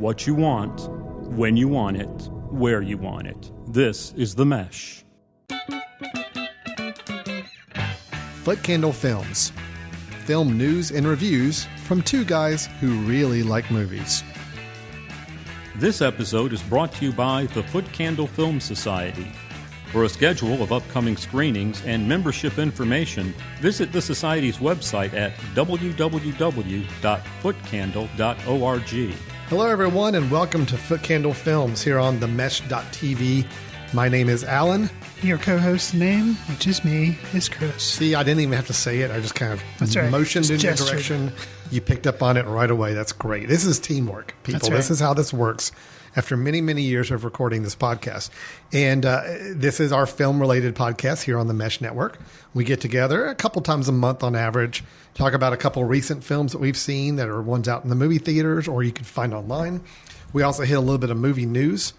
what you want, when you want it, where you want it. This is The Mesh. Footcandle Films. Film news and reviews from two guys who really like movies. This episode is brought to you by the Footcandle Film Society. For a schedule of upcoming screenings and membership information, visit the Society's website at www.footcandle.org. Hello, everyone, and welcome to Footcandle Films here on themesh.tv. My name is Alan. Your co-host's name, which is me, is Chris. See, I didn't even have to say it. I just kind of motioned in your direction. You picked up on it right away. That's great. This is teamwork, people. That's right. This is how this works after many, many years of recording this podcast. And this is our film-related podcast here on the Mesh Network. We get together a couple times a month on average, talk about a couple recent films that we've seen that are ones out in the movie theaters or you can find online. We also hit a little bit of movie news.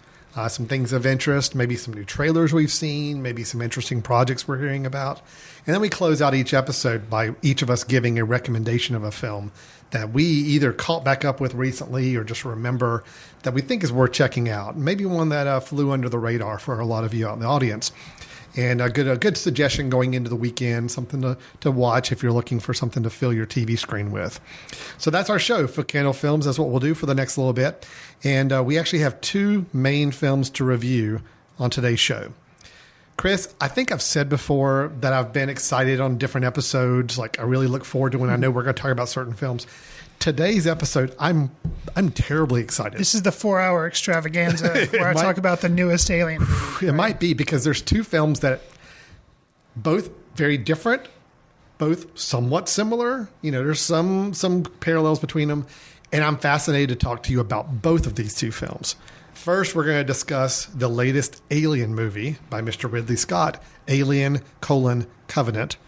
Some things of interest, maybe some new trailers we've seen, maybe some interesting projects we're hearing about. And then we close out each episode by each of us giving a recommendation of a film that we either caught back up with recently or just remember that we think is worth checking out. Maybe one that flew under the radar for a lot of you out in the audience. And a good suggestion going into the weekend, something to watch if you're looking for something to fill your TV screen with. So that's our show, Footcandle Films. That's what we'll do for the next little bit. And we actually have two main films to review on today's show. Chris, I think I've said before that I've been excited on different episodes. Like I really look forward to when I know we're going to talk about certain films. Today's episode, I'm terribly excited. This is the 4-hour extravaganza where I talk about the newest Alien movie. It might be because there's two films that both very different, both somewhat similar. You know, there's some parallels between them. And I'm fascinated to talk to you about both of these two films. First, we're going to discuss the latest Alien movie by Mr. Ridley Scott, Alien: Covenant.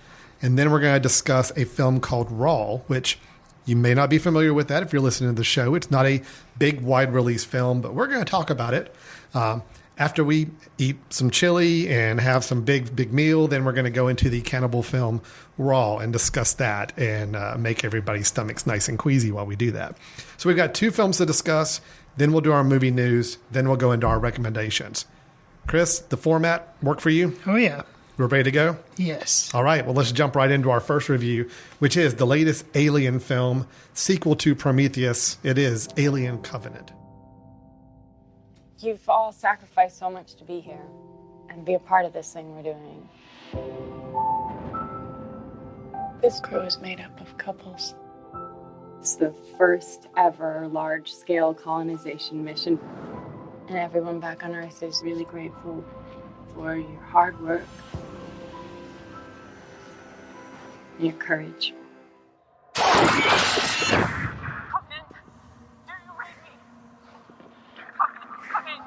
And then we're going to discuss a film called Raw, which you may not be familiar with that if you're listening to the show. It's not a big, wide release film, but we're going to talk about it. After we eat some chili and have some big meal, then we're going to go into the cannibal film Raw and discuss that and make everybody's stomachs nice and queasy while we do that. So we've got two films to discuss. Then we'll do our movie news. Then we'll go into our recommendations. Chris, the format work for you? Oh, yeah. We're ready to go? Yes. All right. Well, let's jump right into our first review, which is the latest Alien film, sequel to Prometheus. It is Alien Covenant. You've all sacrificed so much to be here and be a part of this thing we're doing. This crew is made up of couples. It's the first ever large-scale colonization mission. And everyone back on Earth is really grateful for your hard work, your courage. Covenant, do you read me? Covenant.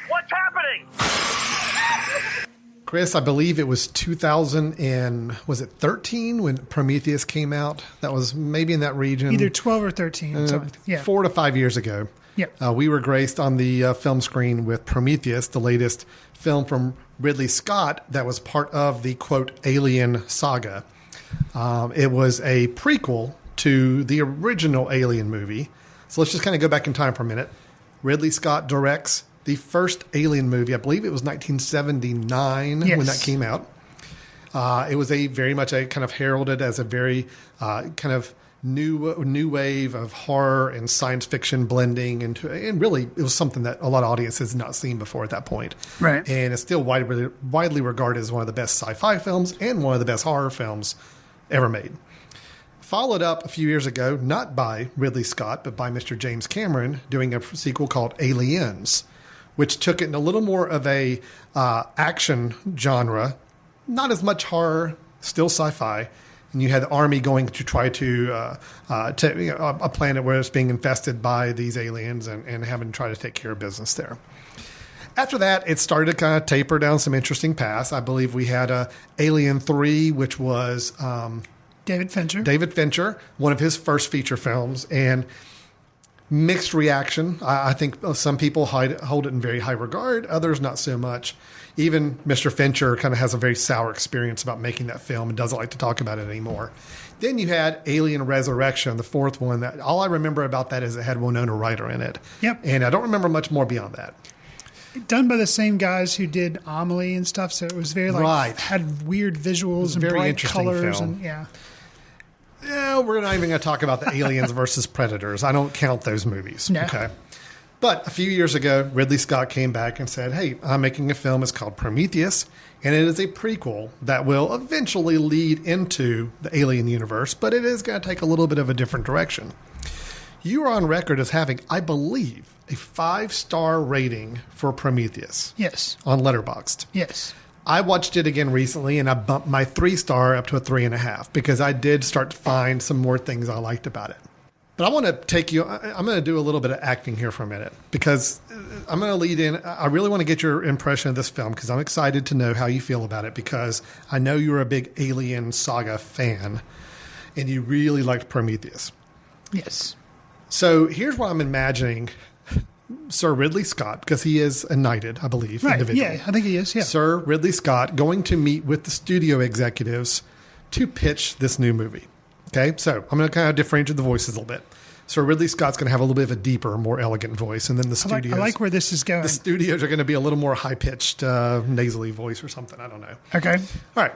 What's happening? Chris, I believe it was 2013 when Prometheus came out. That was maybe in that region. Either 12 or 13. Yeah. 4 to 5 years ago. Yep. We were graced on the film screen with Prometheus, the latest film from Ridley Scott that was part of the, quote, Alien saga. It was a prequel to the original Alien movie. So let's just kind of go back in time for a minute. Ridley Scott directs the first Alien movie. I believe it was 1979 when that came out. It was very much kind of heralded as a very kind of new wave of horror and science fiction blending and really it was something that a lot of audiences had not seen before at that point. Right. And it's still widely regarded as one of the best sci-fi films and one of the best horror films ever made. Followed up a few years ago, not by Ridley Scott, but by Mr. James Cameron, doing a sequel called Aliens, which took it in a little more of a action genre, not as much horror, still sci-fi. And you had the army going to try to a planet where it's being infested by these aliens and having to try to take care of business there. After that, it started to kind of taper down some interesting paths. I believe we had Alien 3, which was David Fincher, one of his first feature films. And Mixed reaction. I think some people hold it in very high regard, others not so much. Even Mr. Fincher kind of has a very sour experience about making that film and doesn't like to talk about it anymore. Then you had Alien Resurrection, the fourth one. That all I remember about that is it had Winona Ryder in it. Yep. And I don't remember much more beyond that. Done by the same guys who did Amelie and stuff, so it was very had weird visuals and very bright interesting colors film. and yeah. Yeah, we're not even going to talk about the Aliens versus Predators. I don't count those movies. No. Okay. But a few years ago, Ridley Scott came back and said, hey, I'm making a film. It's called Prometheus, and it is a prequel that will eventually lead into the Alien universe, but it is going to take a little bit of a different direction. You are on record as having, I believe, a 5-star rating for Prometheus. Yes. On Letterboxd. Yes. I watched it again recently, and I bumped my 3-star up to a 3.5 because I did start to find some more things I liked about it. But I want to take you, I'm going to do a little bit of acting here for a minute because I'm going to lead in. I really want to get your impression of this film because I'm excited to know how you feel about it because I know you're a big Alien saga fan and you really liked Prometheus. Yes. So here's what I'm imagining Sir Ridley Scott, because he is a knighted, I believe, right. individual. Yeah, I think he is, yeah. Sir Ridley Scott going to meet with the studio executives to pitch this new movie. Okay, so I'm going to kind of differentiate the voices a little bit. So Ridley Scott's going to have a little bit of a deeper, more elegant voice, and then the studios. I like where this is going. The studios are going to be a little more high pitched, nasally voice or something. I don't know. Okay. All right.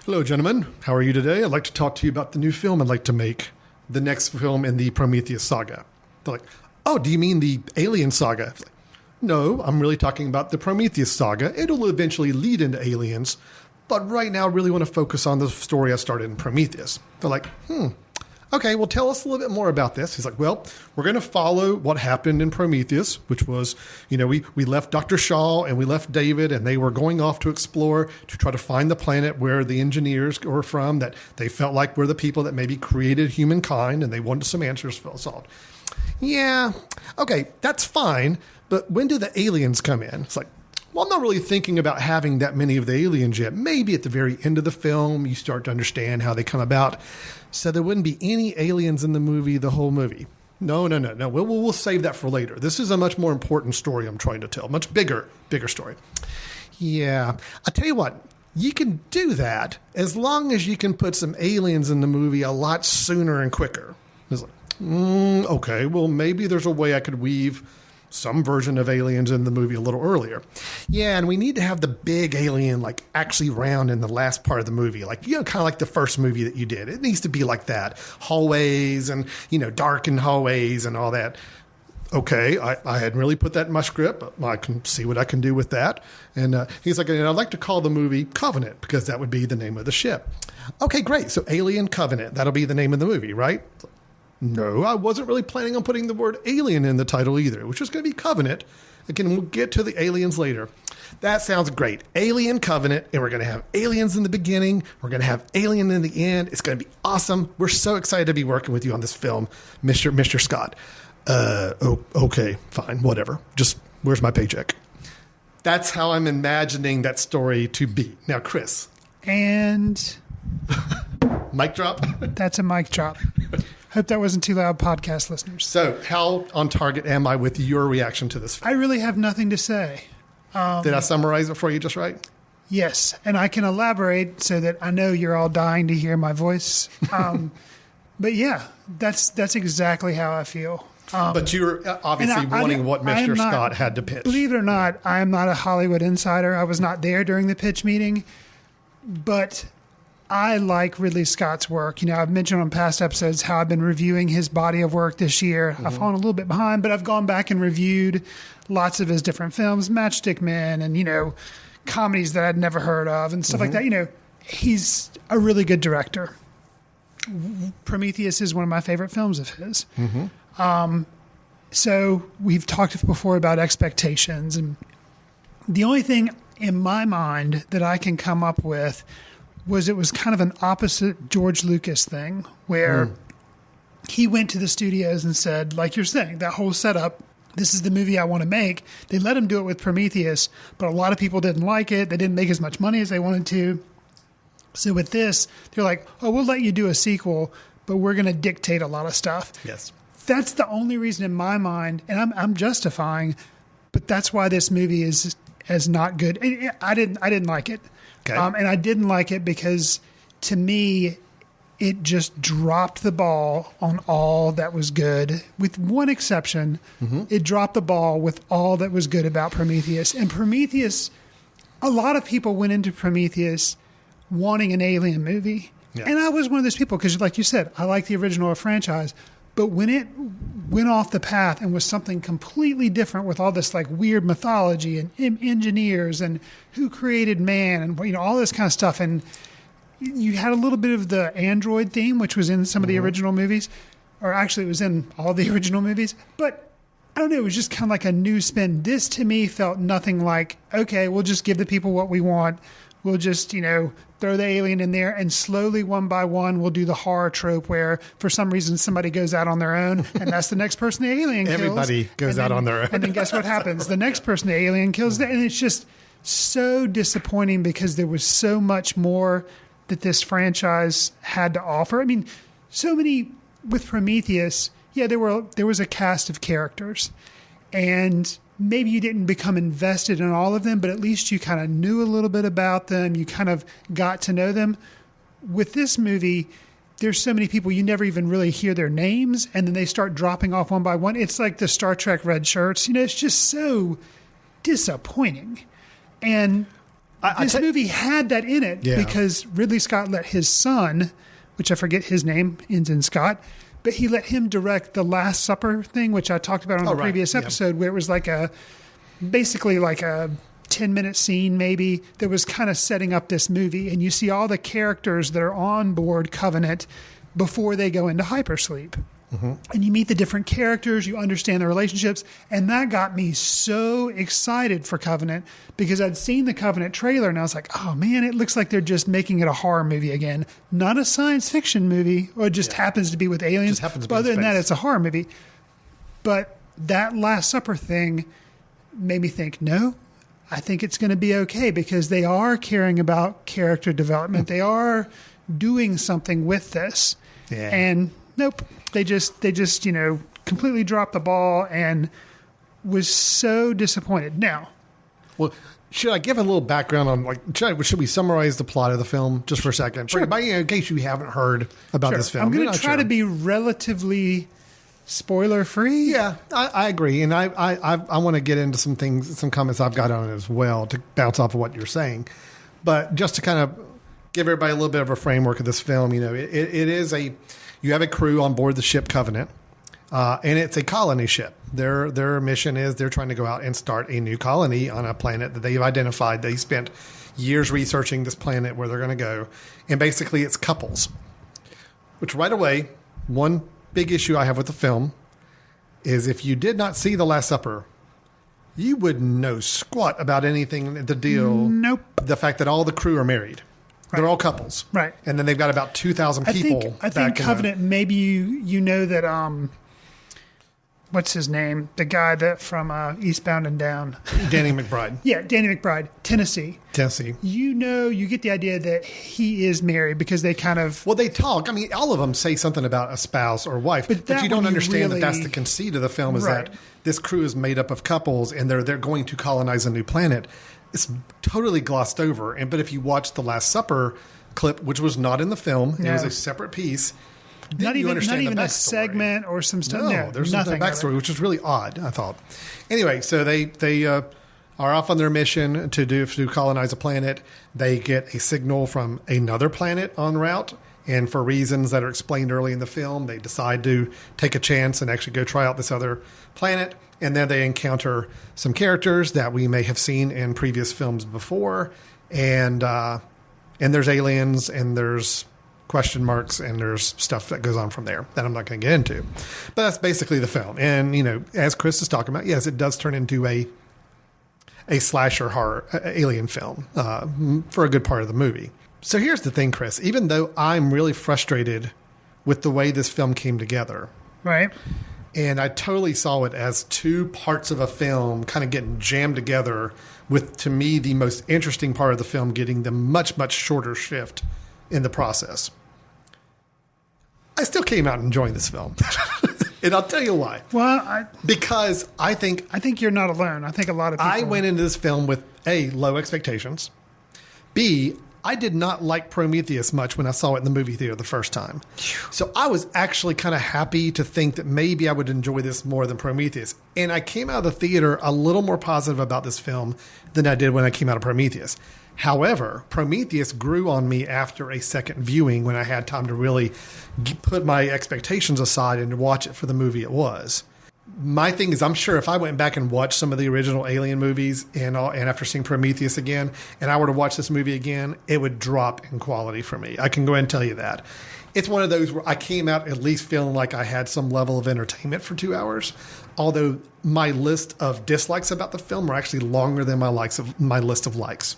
Hello, gentlemen. How are you today? I'd like to talk to you about the new film I'd like to make, the next film in the Prometheus saga. They're like, oh, do you mean the Alien saga? Like, no, I'm really talking about the Prometheus saga. It'll eventually lead into Aliens. But right now, I really want to focus on the story I started in Prometheus. They're like, okay, well, tell us a little bit more about this. He's like, well, we're going to follow what happened in Prometheus, which was, we left Dr. Shaw and we left David, and they were going off to explore to try to find the planet where the engineers were from that they felt like were the people that maybe created humankind, and they wanted some answers solved. Yeah, okay, that's fine, but when do the aliens come in? It's like, well, I'm not really thinking about having that many of the aliens yet. Maybe at the very end of the film, you start to understand how they come about. So there wouldn't be any aliens in the movie, the whole movie. No. We'll save that for later. This is a much more important story I'm trying to tell. Much bigger story. Yeah. I tell you what, you can do that as long as you can put some aliens in the movie a lot sooner and quicker. It's like, okay, well, maybe there's a way I could weave some version of aliens in the movie a little earlier. Yeah, and we need to have the big alien actually round in the last part of the movie. Kind of like the first movie that you did. It needs to be like that. Hallways and, darkened hallways and all that. Okay, I hadn't really put that in my script, but I can see what I can do with that. And he's like, and I'd like to call the movie Covenant because that would be the name of the ship. Okay, great. So Alien Covenant, that'll be the name of the movie, right? No, I wasn't really planning on putting the word alien in the title either. It was just going to be Covenant. Again, we'll get to the aliens later. That sounds great. Alien Covenant, and we're going to have aliens in the beginning. We're going to have alien in the end. It's going to be awesome. We're so excited to be working with you on this film, Mr. Scott. Okay, fine, whatever. Just, where's my paycheck? That's how I'm imagining that story to be. Now, Chris. And... Mic drop? That's a mic drop. Hope that wasn't too loud, podcast listeners. So, how on target am I with your reaction to this film? I really have nothing to say. Did I summarize it for you just right? Yes, and I can elaborate so that I know you're all dying to hear my voice. But yeah, that's exactly how I feel. But you're obviously wanting what Mr. Scott had to pitch. Believe it or not, I am not a Hollywood insider. I was not there during the pitch meeting, but I like Ridley Scott's work. I've mentioned on past episodes how I've been reviewing his body of work this year. I've fallen a little bit behind, but I've gone back and reviewed lots of his different films, Matchstick Men, and, comedies that I'd never heard of and stuff like that. He's a really good director. Prometheus is one of my favorite films of his. So we've talked before about expectations, and the only thing in my mind that I can come up with was it was kind of an opposite George Lucas thing where he went to the studios and said, like you're saying, that whole setup, this is the movie I want to make. They let him do it with Prometheus, but a lot of people didn't like it. They didn't make as much money as they wanted to. So with this, they're like, oh, we'll let you do a sequel, but we're going to dictate a lot of stuff. Yes. that's the only reason in my mind, and I'm justifying, but that's why this movie is not good. I didn't like it. Okay. And I didn't like it because, to me, it just dropped the ball on all that was good. With one exception, it dropped the ball with all that was good about Prometheus. And Prometheus, a lot of people went into Prometheus wanting an alien movie. Yeah. And I was one of those people because, like you said, I like the original franchise. But when it went off the path and was something completely different with all this like weird mythology and engineers and who created man and all this kind of stuff, and you had a little bit of the android theme, which was in some of the original movies, or actually it was in all the original movies. But I don't know, it was just kind of like a new spin. This to me felt nothing like, okay, we'll just give the people what we want. We'll just, throw the alien in there, and slowly, one by one, we'll do the horror trope where, for some reason, somebody goes out on their own, and that's the next person the alien kills. Everybody goes out on their own. And then guess what happens? The next person the alien kills, and it's just so disappointing because there was so much more that this franchise had to offer. I mean, so many with Prometheus. Yeah, there was a cast of characters, and maybe you didn't become invested in all of them, but at least you kind of knew a little bit about them. You kind of got to know them. With this movie, there's so many people you never even really hear their names, and then they start dropping off one by one. It's like the Star Trek red shirts. It's just so disappointing. And this movie had that in it because Ridley Scott let his son, which I forget his name, ends in Scott, but he let him direct the Last Supper thing, which I talked about on the previous episode, where it was basically like a 10-minute scene maybe that was kind of setting up this movie. And you see all the characters that are on board Covenant before they go into hypersleep. And you meet the different characters, you understand the relationships, and that got me so excited for Covenant because I'd seen the Covenant trailer and I was like, oh man, it looks like they're just making it a horror movie again. Not a science fiction movie, or it just happens to be with aliens. But other than that, it's a horror movie. But that Last Supper thing made me think, no, I think it's going to be okay because they are caring about character development. They are doing something with this. Yeah. And nope. They just completely dropped the ball and was so disappointed. Now, well, should I give a little background on should we summarize the plot of the film just for a second? Sure. In case you haven't heard about this film. I'm going to try to be relatively spoiler free. Yeah, I agree, and I want to get into some things, some comments I've got on it as well to bounce off of what you're saying, but just to kind of give everybody a little bit of a framework of this film. It is you have a crew on board the ship Covenant, and it's a colony ship. Their mission is they're trying to go out and start a new colony on a planet that they've identified. They spent years researching this planet where they're going to go, and basically it's couples. Which right away, one big issue I have with the film is if you did not see The Last Supper, you wouldn't know squat about anything, the deal. Nope. The fact that all the crew are married. Right. They're all couples. Right. And then they've got about 2,000 people. I think Covenant, maybe you know that, what's his name? The guy that from Eastbound and Down. Danny McBride. Yeah, Danny McBride. Tennessee. You get the idea that he is married because they kind of... Well, they talk. I mean, all of them say something about a spouse or wife. But you don't understand that that's the conceit of the film is that this crew is made up of couples and they're going to colonize a new planet. It's totally glossed over. But if you watch the Last Supper clip, which was not in the film, it was a separate piece. Not even a segment or some stuff. No, there's nothing backstory, which is really odd, I thought. Anyway, so they are off on their mission to colonize a planet. They get a signal from another planet en route. And for reasons that are explained early in the film, they decide to take a chance and actually go try out this other planet. And then they encounter some characters that we may have seen in previous films before. And there's aliens and there's question marks and there's stuff that goes on from there that I'm not going to get into. But that's basically the film. And, as Chris is talking about, yes, it does turn into a slasher horror alien film for a good part of the movie. So here's the thing, Chris. Even though I'm really frustrated with the way this film came together. Right. And I totally saw it as two parts of a film kind of getting jammed together with, to me, the most interesting part of the film getting the much, much shorter shift in the process. I still came out enjoying this film. And I'll tell you why. Well, Because I think you're not alone. I think a lot of people. I went into this film with A, low expectations. B, I did not like Prometheus much when I saw it in the movie theater the first time. So I was actually kind of happy to think that maybe I would enjoy this more than Prometheus. And I came out of the theater a little more positive about this film than I did when I came out of Prometheus. However, Prometheus grew on me after a second viewing when I had time to really put my expectations aside and watch it for the movie it was. My thing is, I'm sure if I went back and watched some of the original Alien movies and after seeing Prometheus again, and I were to watch this movie again, it would drop in quality for me. I can go ahead and tell you that. It's one of those where I came out at least feeling like I had some level of entertainment for 2 hours, although my list of dislikes about the film are actually longer than my list of likes.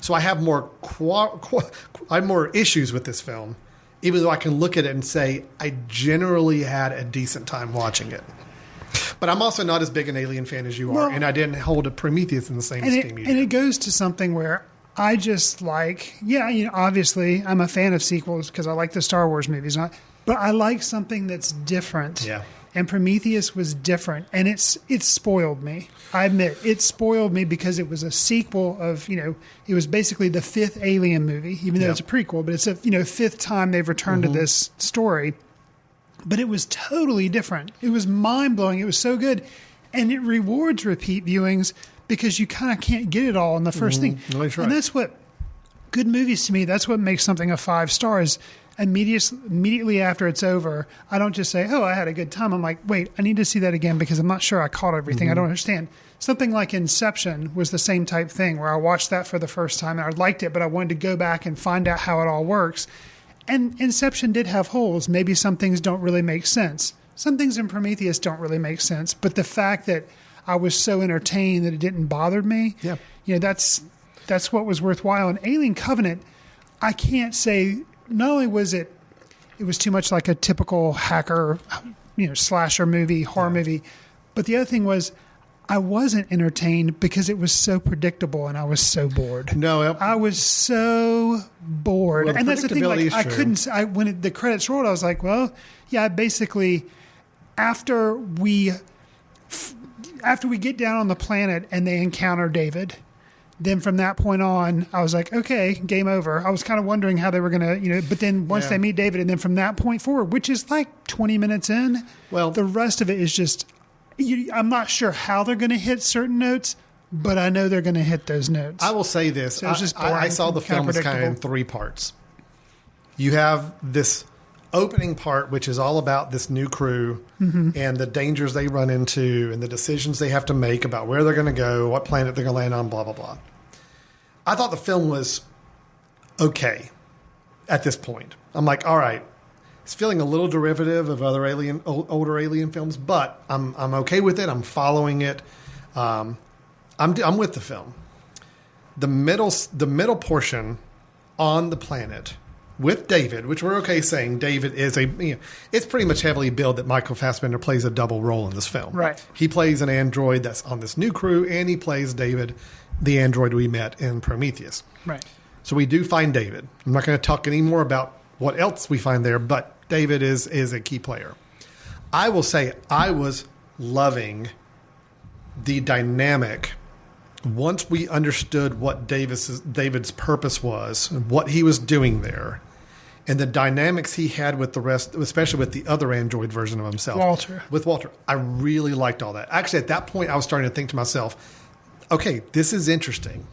So I have more issues with this film, even though I can look at it and say I generally had a decent time watching it. But I'm also not as big an Alien fan as you are, and I didn't hold a Prometheus in the same esteem either. And it goes to something where I just like, obviously I'm a fan of sequels because I like the Star Wars movies, but I like something that's different. Yeah. And Prometheus was different, and it spoiled me. I admit, it spoiled me because it was a sequel of, it was basically the fifth Alien movie, even though it's a prequel, but it's a, fifth time they've returned to this story. But it was totally different. It was mind-blowing. It was so good. And it rewards repeat viewings because you kind of can't get it all in the first thing. That's right. And that's what good movies to me, that's what makes something a 5 stars. Immediately after it's over, I don't just say, oh, I had a good time. I'm like, wait, I need to see that again because I'm not sure I caught everything. I don't understand. Something like Inception was the same type thing where I watched that for the first time and I liked it, but I wanted to go back and find out how it all works. And Inception did have holes. Maybe some things don't really make sense. Some things in Prometheus don't really make sense. But the fact that I was so entertained that it didn't bother me, that's what was worthwhile. And Alien Covenant, I can't say, not only was it was too much like a typical hacker, slasher movie, horror movie, but the other thing was I wasn't entertained because it was so predictable and I was so bored. I was so bored. Well, and that's the thing, like when the credits rolled, I was like, well, yeah, basically after we get down on the planet and they encounter David, then from that point on, I was like, okay, game over. I was kind of wondering how they were going to, but then once they meet David, and then from that point forward, which is like 20 minutes in, the rest of it is just, I'm not sure how they're going to hit certain notes, but I know they're going to hit those notes. I will say this. So I saw the film as kind of in 3 parts. You have this opening part, which is all about this new crew and the dangers they run into and the decisions they have to make about where they're going to go, what planet they're going to land on, blah, blah, blah. I thought the film was okay at this point. I'm like, all right, it's feeling a little derivative of other older Alien films, but I'm okay with it. I'm following it. I'm with the film. The middle portion on the planet with David, which we're okay saying David is it's pretty much heavily billed that Michael Fassbender plays a double role in this film. Right. He plays an android that's on this new crew, and he plays David, the android we met in Prometheus. Right. So we do find David. I'm not going to talk any more about what else we find there, but David is a key player. I will say I was loving the dynamic once we understood what David's purpose was and what he was doing there, and the dynamics he had with the rest, especially with the other android version of himself. With Walter. I really liked all that. Actually, at that point, I was starting to think to myself, okay, this is interesting,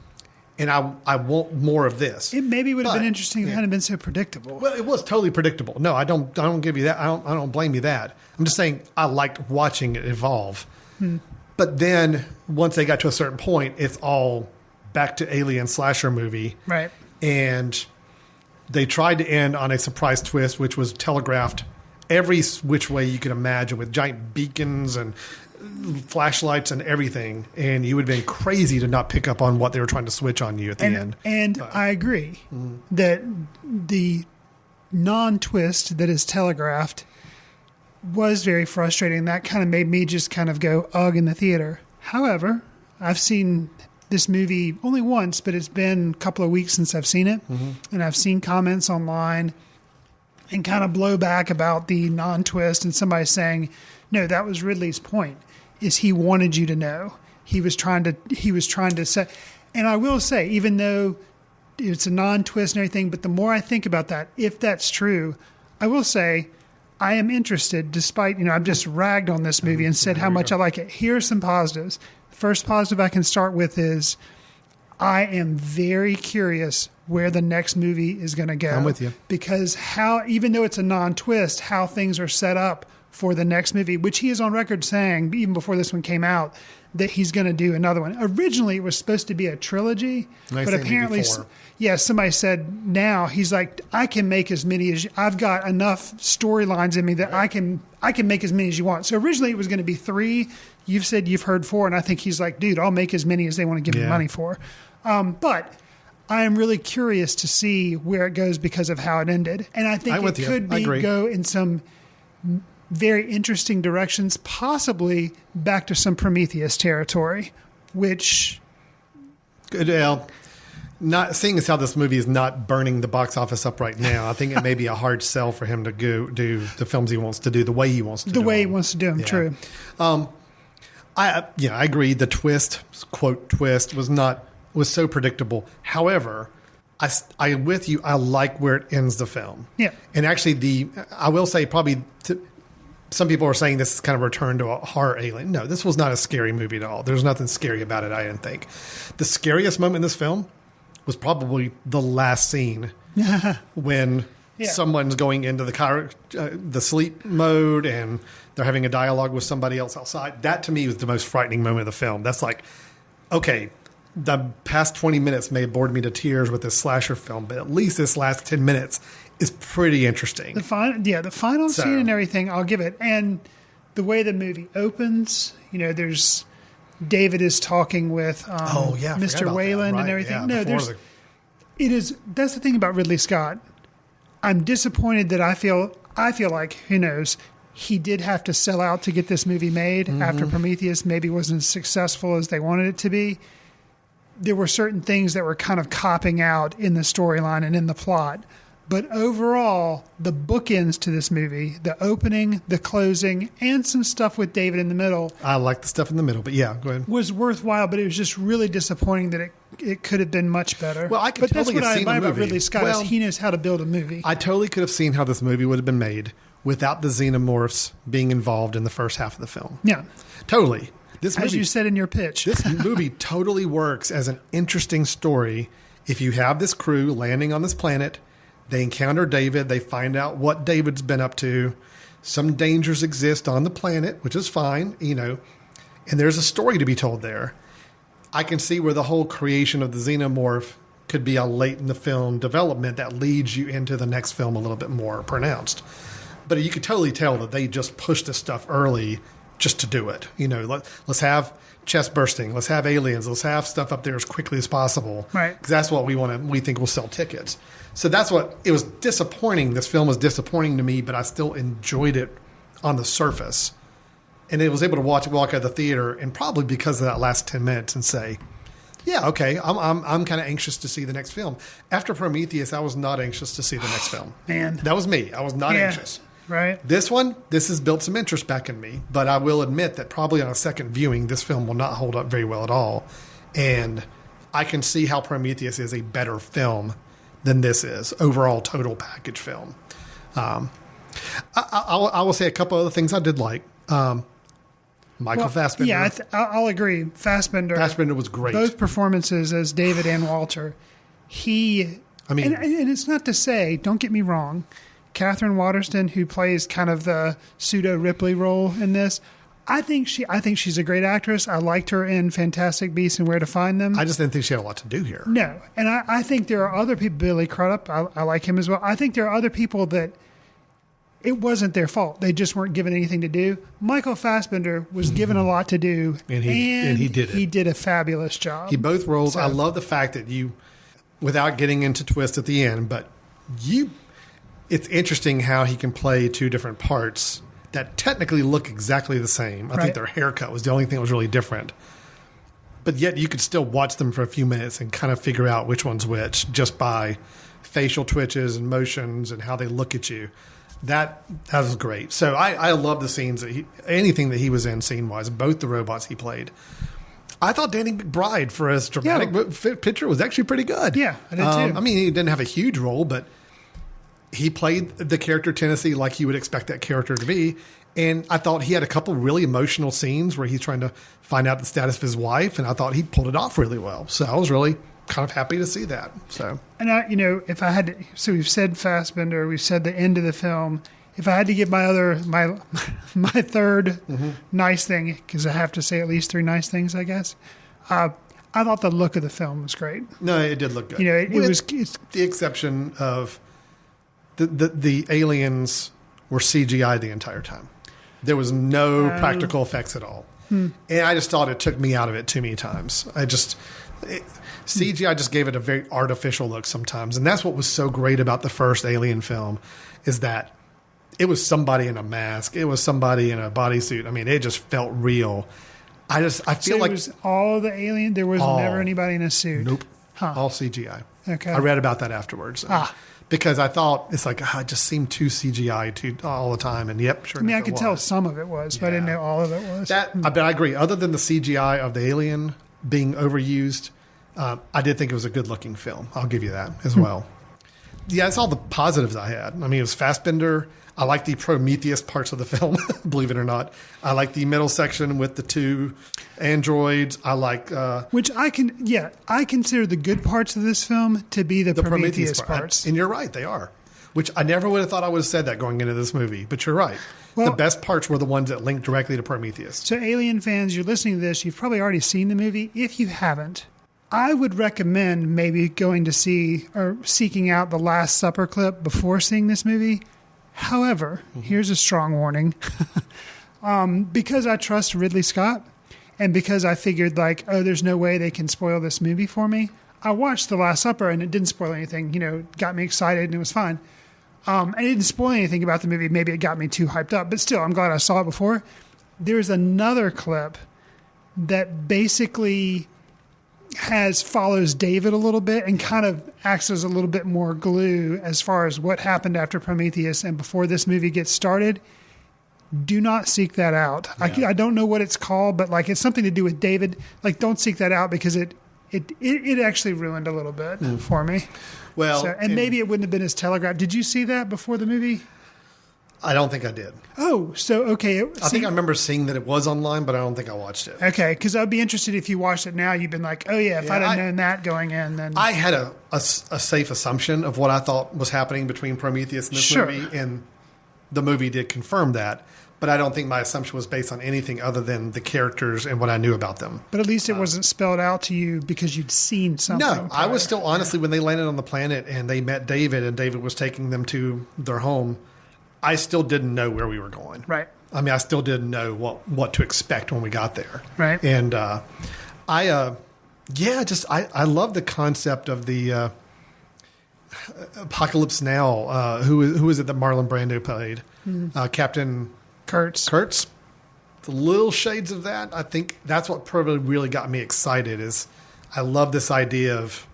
and I want more of this. It maybe would have been interesting if it hadn't been so predictable. Well, it was totally predictable. No, I don't give you that. I don't blame you that. I'm just saying I liked watching it evolve. But then once they got to a certain point, it's all back to Alien slasher movie. Right. And they tried to end on a surprise twist, which was telegraphed every which way you could imagine with giant beacons and flashlights and everything. And you would have been crazy to not pick up on what they were trying to switch on you at the end. And I agree that the non-twist that is telegraphed was very frustrating. That kind of made me just kind of go, ugh, in the theater. However, I've seen this movie only once, but it's been a couple of weeks since I've seen it. And I've seen comments online, and kind of blow back about the non-twist, and somebody saying, no, that was Ridley's point, is he wanted you to know. He was trying to say, and I will say, even though it's a non-twist and everything, but the more I think about that, if that's true, I will say I am interested, despite, I've just ragged on this movie and said how much I like it. Here are some positives. First positive I can start with is I am very curious where the next movie is going to go. I'm with you. Because even though it's a non-twist, how things are set up for the next movie, which he is on record saying, even before this one came out, that he's going to do another one. Originally, it was supposed to be a trilogy, but apparently, somebody said now he's like, I can make as many as I've got enough storylines in me that I can make as many as you want. So originally it was going to be 3. You've said you've heard 4, and I think he's like, dude, I'll make as many as they want to give me money for. But I am really curious to see where it goes because of how it ended, and I think it could go in some very interesting directions, possibly back to some Prometheus territory, which... Not seeing as how this movie is not burning the box office up right now, I think it may be a hard sell for him to go do the films he wants to do the way he wants to do them. The way he wants to do them, true. I agree. The twist, quote, twist, was so predictable. However, I'm with you. I like where it ends the film. Yeah. And actually, I will say probably... some people are saying this is kind of a return to a horror alien. No, this was not a scary movie at all. There's nothing scary about it, I didn't think. The scariest moment in this film was probably the last scene when someone's going into the sleep mode and they're having a dialogue with somebody else outside. That, to me, was the most frightening moment of the film. That's like, okay, the past 20 minutes may have bored me to tears with this slasher film, but at least this last 10 minutes is pretty interesting. The final scene and everything, I'll give it. And the way the movie opens, there's David is talking with Mr. Wayland and everything. That's the thing about Ridley Scott. I'm disappointed that I feel like, who knows, he did have to sell out to get this movie made after Prometheus maybe wasn't as successful as they wanted it to be. There were certain things that were kind of copping out in the storyline and in the plot. But overall, the bookends to this movie, the opening, the closing, and some stuff with David in the middle. I like the stuff in the middle, but go ahead. Was worthwhile, but it was just really disappointing that it could have been much better. Well, that's what I admire about Ridley Scott is he knows how to build a movie. I totally could have seen how this movie would have been made without the xenomorphs being involved in the first half of the film. Yeah. Totally. As you said in your pitch. This movie totally works as an interesting story if you have this crew landing on this planet. They encounter David. They find out what David's been up to. Some dangers exist on the planet, which is fine, and there's a story to be told there. I can see where the whole creation of the xenomorph could be a late in the film development that leads you into the next film a little bit more pronounced. But you could totally tell that they just pushed this stuff early just to do it. Let's have chest bursting. Let's have aliens. Let's have stuff up there as quickly as possible. Right. Because that's what we think will sell tickets. So that's what it was disappointing. This film was disappointing to me, but I still enjoyed it on the surface. And I was able to walk out of the theater, and probably because of that last 10 minutes, and say, yeah, okay, I'm kind of anxious to see the next film. After Prometheus, I was not anxious to see the next film. Man. That was me. I was not anxious. Right. This has built some interest back in me, but I will admit that probably on a second viewing, this film will not hold up very well at all. And I can see how Prometheus is a better film than this is, overall total package film. I will say a couple other things I did like. Michael Fassbender. Yeah, I'll agree. Fassbender was great. Both performances as David and Walter. And it's not to say, don't get me wrong, Catherine Waterston, who plays kind of the pseudo Ripley role in this, I think she's a great actress. I liked her in Fantastic Beasts and Where to Find Them. I just didn't think she had a lot to do here. No. And I think there are other people, Billy Crudup, I like him as well. I think there are other people that it wasn't their fault. They just weren't given anything to do. Michael Fassbender was given a lot to do. And he did it. He did a fabulous job. Both roles. So, I love the fact that without getting into twist at the end, but it's interesting how he can play two different parts that technically look exactly the same. I think their haircut was the only thing that was really different. But yet you could still watch them for a few minutes and kind of figure out which one's which just by facial twitches and motions and how they look at you. That was great. So I love the scenes anything that he was in scene wise, both the robots he played. I thought Danny McBride for his dramatic picture was actually pretty good. Yeah, I did too. I mean, he didn't have a huge role, but he played the character Tennessee like you would expect that character to be. And I thought he had a couple really emotional scenes where he's trying to find out the status of his wife, and I thought he pulled it off really well. So I was really kind of happy to see that. So, and if I had to, so we've said Fassbender, we've said the end of the film. If I had to give my third nice thing, because I have to say at least 3 nice things, I guess. I thought the look of the film was great. No, it did look good. It's the exception of the aliens were CGI the entire time. There was no practical effects at all. And I just thought it took me out of it too many times. CGI just gave it a very artificial look sometimes. And that's what was so great about the first Alien film, is that it was somebody in a mask. It was somebody in a bodysuit. I mean, it just felt real. I feel like it was all the alien. There was never anybody in a suit. Nope. All CGI. Okay. I read about that afterwards. Because I thought it just seemed too CGI all the time. And yep, sure. I mean, I could tell some of it was, but I didn't know all of it was. But I agree. Other than the CGI of the alien being overused, I did think it was a good looking film. I'll give you that as well. Yeah, it's all the positives I had. I mean, it was Fassbender. I like the Prometheus parts of the film, believe it or not. I like the middle section with the 2 androids. I like... which I consider the good parts of this film to be the Prometheus parts. And you're right, they are. Which I never would have thought I would have said that going into this movie, but you're right. Well, the best parts were the ones that linked directly to Prometheus. So Alien fans, you're listening to this, you've probably already seen the movie. If you haven't, I would recommend maybe going to see or seeking out the Last Supper clip before seeing this movie. However, here's a strong warning. Because I trust Ridley Scott and because I figured there's no way they can spoil this movie for me, I watched The Last Supper and it didn't spoil anything. Got me excited and it was fine. It didn't spoil anything about the movie. Maybe it got me too hyped up, but still, I'm glad I saw it before. There's another clip that basically follows David a little bit and kind of acts as a little bit more glue as far as what happened after Prometheus and before this movie gets started. Do not seek that out. Yeah. I don't know what it's called, but it's something to do with David. Don't seek that out because it actually ruined a little bit for me. Well, maybe it wouldn't have been as telegraphed. Did you see that before the movie? I don't think I did. Oh, so okay. I think I remember seeing that it was online, but I don't think I watched it. Okay, because I'd be interested if you watched it now. You've been like, oh yeah, if I'd have known that going in, then I had a safe assumption of what I thought was happening between Prometheus and this movie, and the movie did confirm that. But I don't think my assumption was based on anything other than the characters and what I knew about them. But at least it wasn't spelled out to you because you'd seen something. No, I was still honestly when they landed on the planet and they met David and David was taking them to their home. I still didn't know where we were going. Right. I mean, I still didn't know what to expect when we got there. Right. And I love the concept of the Apocalypse Now. Who is it that Marlon Brando played? Captain Kurtz. The little shades of that. I think that's what probably really got me excited. Is I love this idea of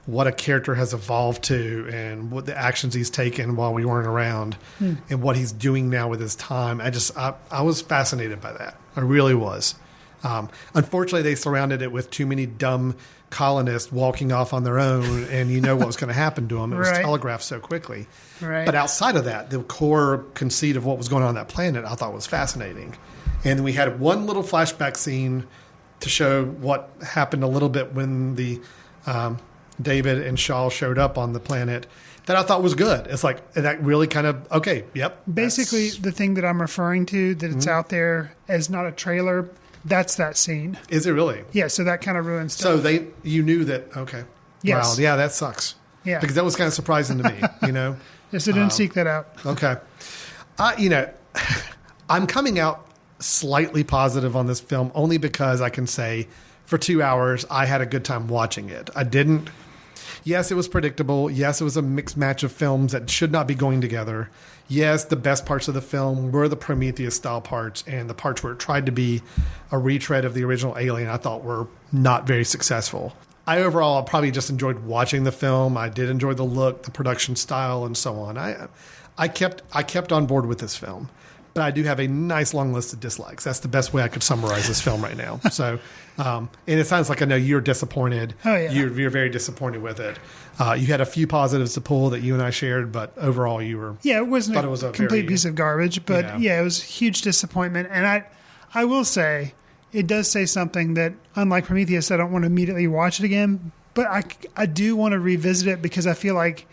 what a character has evolved to and what the actions he's taken while we weren't around and what he's doing now with his time. I was fascinated by that. I really was. Unfortunately, they surrounded it with too many dumb colonists walking off on their own and what was going to happen to them. It was telegraphed so quickly. Right. But outside of that, the core conceit of what was going on that planet I thought was fascinating. And we had one little flashback scene to show what happened a little bit when the David and Shaw showed up on the planet that I thought was good. It's that really kind of, okay, yep. Basically, the thing that I'm referring to, that it's out there as not a trailer, that's that scene. Is it really? Yeah, so that kind of ruins stuff. So you knew that, okay. Yes. Wow, yeah, that sucks. Yeah. Because that was kind of surprising to me, Yes, I didn't seek that out. Okay. I'm coming out slightly positive on this film only because I can say for 2 hours I had a good time watching it. Yes, it was predictable. Yes, it was a mixed match of films that should not be going together. Yes, the best parts of the film were the Prometheus-style parts, and the parts where it tried to be a retread of the original Alien I thought were not very successful. I overall probably just enjoyed watching the film. I did enjoy the look, the production style, and so on. I kept on board with this film, but I do have a nice long list of dislikes. That's the best way I could summarize this film right now. So, and it sounds like I know you're disappointed. Oh, yeah. You're very disappointed with it. You had a few positives to pull that you and I shared, but overall you were. Yeah, it wasn't a complete piece of garbage, but yeah, it was a huge disappointment. And I will say, it does say something that, unlike Prometheus, I don't want to immediately watch it again, but I do want to revisit it because I feel like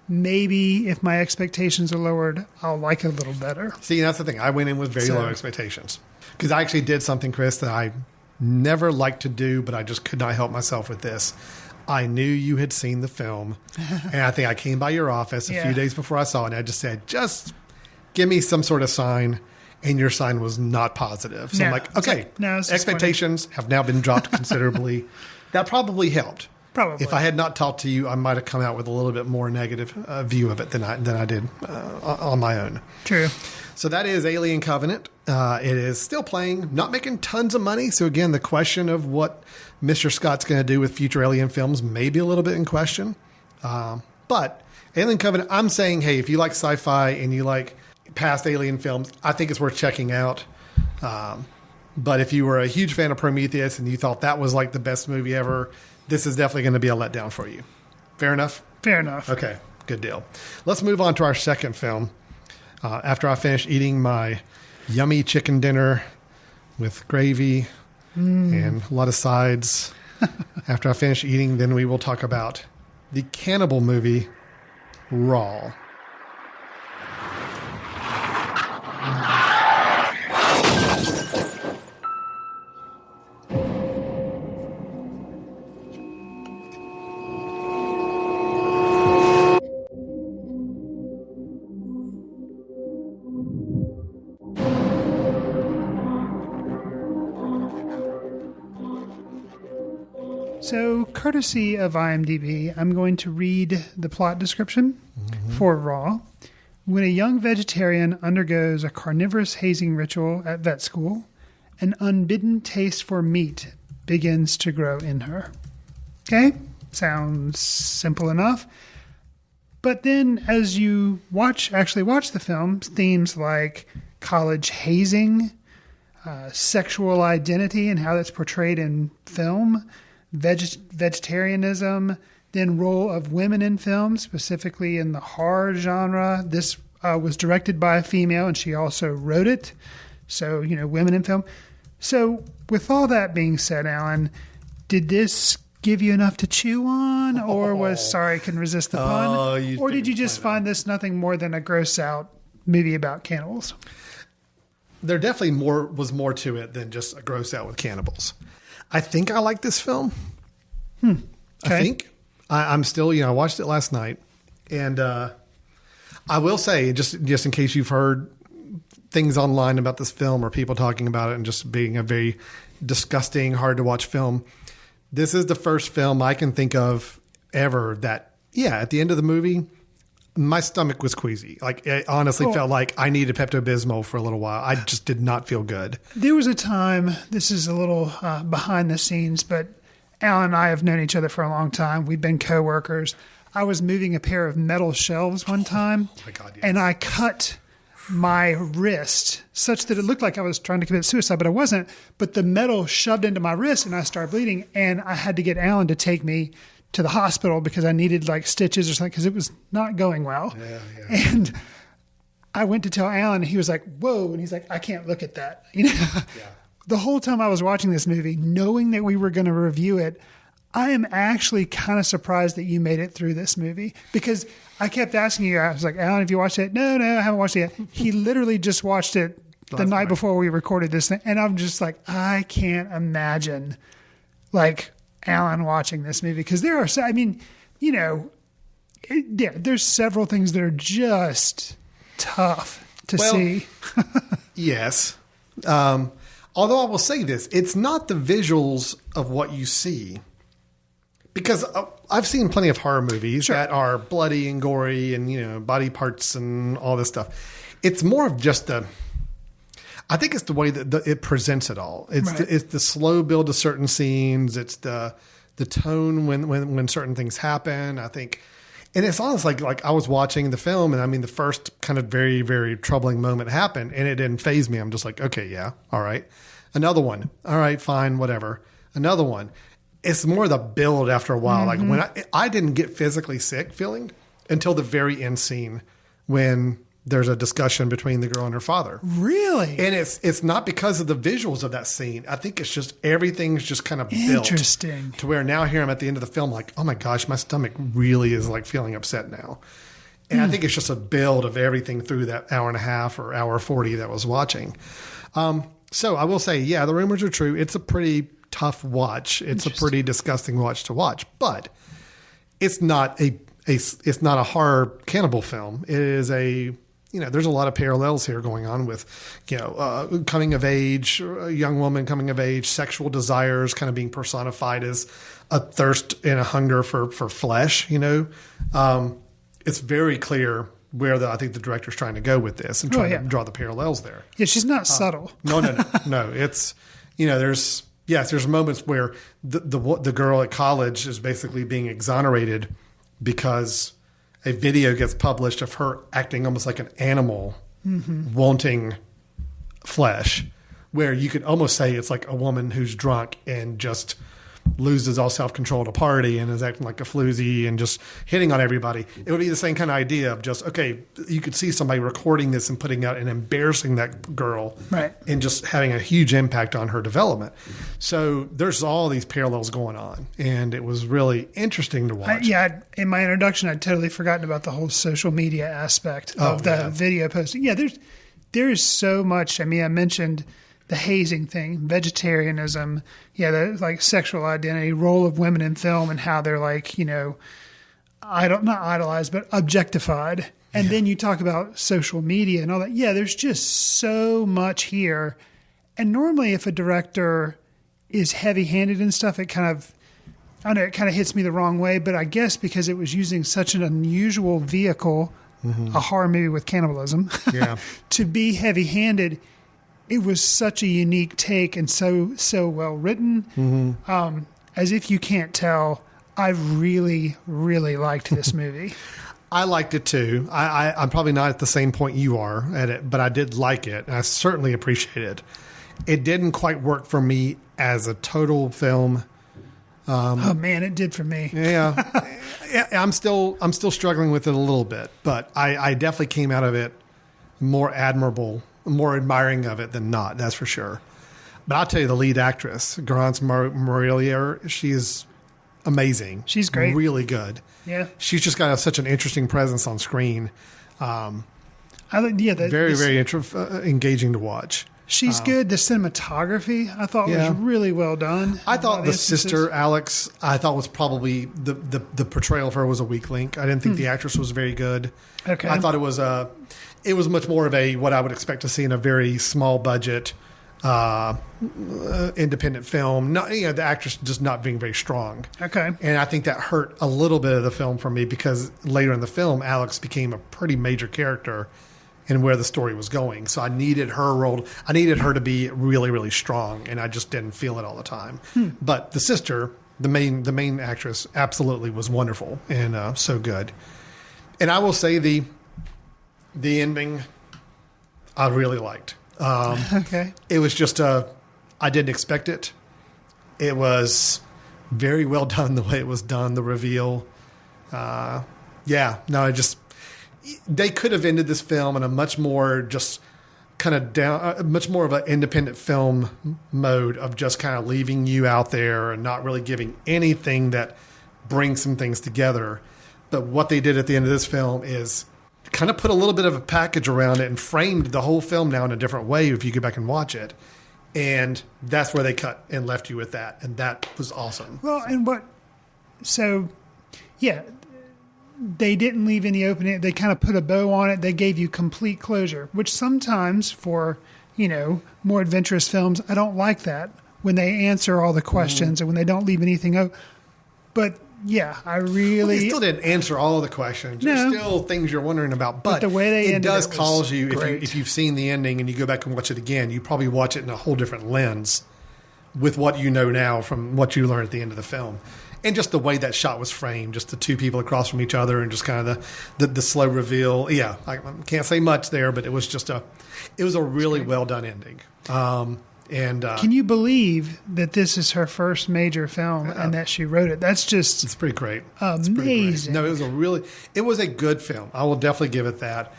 maybe if my expectations are lowered, I'll like it a little better. See, that's the thing. I went in with very low expectations because I actually did something, Chris, that I never liked to do, but I just could not help myself with this. I knew you had seen the film, and I think I came by your office a few days before I saw it, and I just said, just give me some sort of sign. And your sign was not positive. So I'm like, okay, expectations have now been dropped considerably. That probably helped. Probably. If I had not talked to you, I might have come out with a little bit more negative view of it than I did on my own. True. So that is Alien Covenant. It is still playing, not making tons of money. So again, the question of what Mr. Scott's going to do with future Alien films may be a little bit in question. But Alien Covenant, I'm saying, hey, if you like sci-fi and you like past Alien films, I think it's worth checking out. But if you were a huge fan of Prometheus and you thought that was like the best movie ever, this is definitely going to be a letdown for you. Fair enough? Fair enough. Okay, good deal. Let's move on to our second film. After I finish eating my yummy chicken dinner with gravy and a lot of sides, after I finish eating, then we will talk about the cannibal movie, Raw. So, courtesy of IMDb, I'm going to read the plot description for Raw. When a young vegetarian undergoes a carnivorous hazing ritual at vet school, an unbidden taste for meat begins to grow in her. Okay? Sounds simple enough. But then as you actually watch the film, themes like college hazing, sexual identity and how that's portrayed in film, vegetarianism, then role of women in film, specifically in the horror genre. This was directed by a female, and she also wrote it. So, women in film. So, with all that being said, Alan, did this give you enough to chew on, or sorry, I couldn't resist the pun, or did you just find this nothing more than a gross out movie about cannibals? There definitely was more to it than just a gross out with cannibals. I think I like this film. Okay. I think I'm still, I watched it last night, and I will say, just in case you've heard things online about this film or people talking about it and just being a very disgusting, hard to watch film, this is the first film I can think of ever that, at the end of the movie, my stomach was queasy. Like, it honestly felt like I needed Pepto-Bismol for a little while. I just did not feel good. There was a time, this is a little behind the scenes, but Alan and I have known each other for a long time. We've been co-workers. I was moving a pair of metal shelves one time, my God, yes. And I cut my wrist such that it looked like I was trying to commit suicide, but I wasn't. But the metal shoved into my wrist, and I started bleeding, and I had to get Alan to take me to the hospital because I needed like stitches or something because it was not going well. Yeah. And I went to tell Alan, and he was like, whoa. And he's like, I can't look at that. The whole time I was watching this movie, knowing that we were going to review it, I am actually kind of surprised that you made it through this movie because I kept asking you, I was like, Alan, have you watched it? No, I haven't watched it yet. He literally just watched it the night before we recorded this thing. And I'm just like, I can't imagine like Alan watching this movie because there are, there's several things that are just tough to see. Yes. Although I will say this, it's not the visuals of what you see. Because I've seen plenty of horror movies that are bloody and gory and, body parts and all this stuff. It's more of just I think it's the way that it presents it all. It's the slow build to certain scenes. It's the the tone when certain things happen. I think, and it's almost like I was watching the film, and I mean, the first kind of very, very troubling moment happened, and it didn't faze me. I'm just like, okay, yeah, all right. Another one. All right, fine, whatever. Another one. It's more the build after a while. Like when I didn't get physically sick feeling until the very end scene when there's a discussion between the girl and her father. Really? And it's not because of the visuals of that scene. I think it's just everything's just kind of built. Interesting. To where now here I'm at the end of the film like, oh my gosh, my stomach really is like feeling upset now. And I think it's just a build of everything through that hour and a half or hour 40 that I was watching. So I will say, yeah, the rumors are true. It's a pretty tough watch. It's a pretty disgusting watch to watch, but it's not it's not a horror cannibal film. It is there's a lot of parallels here going on with, coming of age, a young woman coming of age, sexual desires kind of being personified as a thirst and a hunger for flesh, It's very clear where I think the director's trying to go with this and trying to draw the parallels there. Yeah, she's not subtle. No. It's, there's moments where the girl at college is basically being exonerated because a video gets published of her acting almost like an animal wanting flesh, where you could almost say it's like a woman who's drunk and just loses all self-control at a party and is acting like a floozy and just hitting on everybody. It would be the same kind of idea of just, okay, you could see somebody recording this and putting out and embarrassing that girl, right, and just having a huge impact on her development. So there's all these parallels going on, and it was really interesting to watch. In my introduction, I'd totally forgotten about the whole social media aspect of the video posting. Yeah, there's so much. I mean, I mentioned the hazing thing, vegetarianism, the like sexual identity, role of women in film, and how they're like, not idolized, but objectified. And then you talk about social media and all that. Yeah, there's just so much here. And normally if a director is heavy-handed and stuff, it kind of hits me the wrong way. But I guess because it was using such an unusual vehicle, a horror movie with cannibalism, to be heavy-handed, it was such a unique take and so well written. As if you can't tell, I really, really liked this movie. I liked it too. I'm probably not at the same point you are at it, but I did like it. And I certainly appreciate it. It didn't quite work for me as a total film. Oh man, it did for me. Yeah, I'm still struggling with it a little bit, but I definitely came out of it more admiring of it than not. That's for sure. But I'll tell you, the lead actress, Garance Marillier, she's amazing. She's great. Really good. Yeah. She's just got such an interesting presence on screen. Very engaging to watch. She's good. The cinematography, I thought, was really well done. I thought the sister, Alex, was probably the portrayal of her was a weak link. I didn't think the actress was very good. Okay. I thought it was much more of what I would expect to see in a very small budget independent film. Not, the actress just not being very strong. Okay. And I think that hurt a little bit of the film for me because later in the film, Alex became a pretty major character in where the story was going. So I needed her to be really, really strong, and I just didn't feel it all the time. But the sister, the main actress, absolutely was wonderful and so good. And I will say the ending I really liked. Okay. It was just I didn't expect it. It was very well done the way it was done, the reveal. They could have ended this film in a much more just kind of much more of an independent film mode of just kind of leaving you out there and not really giving anything that brings some things together. But what they did at the end of this film is kind of put a little bit of a package around it and framed the whole film now in a different way if you go back and watch it. And that's where they cut and left you with that. And that was awesome. Well, they didn't leave any opening. They kind of put a bow on it. They gave you complete closure, which sometimes for, more adventurous films, I don't like that when they answer all the questions and when they don't leave anything open. But yeah, they still didn't answer all of the questions. No. There's still things you're wondering about, but the way they it does cause you great. if you've seen the ending and you go back and watch it again, you probably watch it in a whole different lens with what you know now from what you learned at the end of the film. And just the way that shot was framed, just the two people across from each other and just kind of the slow reveal. Yeah, I can't say much there, but it was a really well done ending. Can you believe that this is her first major film and that she wrote it? It's pretty great. Amazing. No, it was a good film. I will definitely give it that.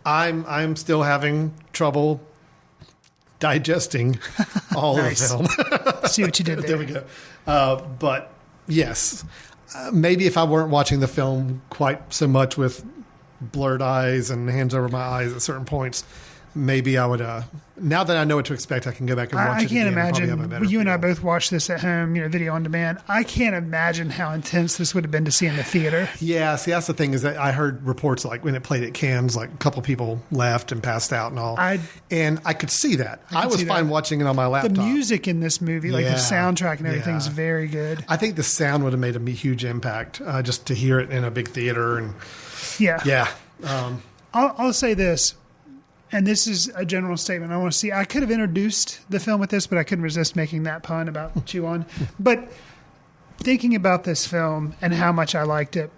I'm still having trouble digesting all of the film. See what you did there. There we go. But yes, maybe if I weren't watching the film quite so much with blurred eyes and hands over my eyes at certain points, maybe I would. Now that I know what to expect, I can go back and watch it. I can't again imagine. You and I both watched this at home, video on demand. I can't imagine how intense this would have been to see in the theater. Yeah, see, that's the thing is that I heard reports like when it played at Cannes, like a couple people left and passed out and all. And I could see that. I was fine watching it on my laptop. The music in this movie, like the soundtrack and everything, is very good. I think the sound would have made a huge impact just to hear it in a big theater. And yeah. I'll say this. And this is a general statement. I could have introduced the film with this, but I couldn't resist making that pun about chew on. But thinking about this film and how much I liked it,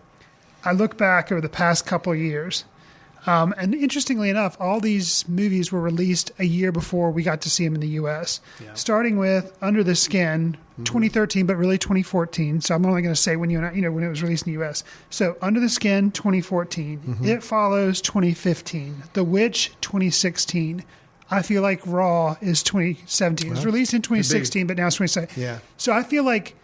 I look back over the past couple of years. And interestingly enough, all these movies were released a year before we got to see them in the U.S. Yeah. Starting with Under the Skin, 2013, but really 2014. So I'm only going to say when when it was released in the U.S. So Under the Skin, 2014. It Follows, 2015. The Witch, 2016. I feel like Raw is 2017. Well, it was released in 2016, but now it's 2017. Yeah. So I feel like,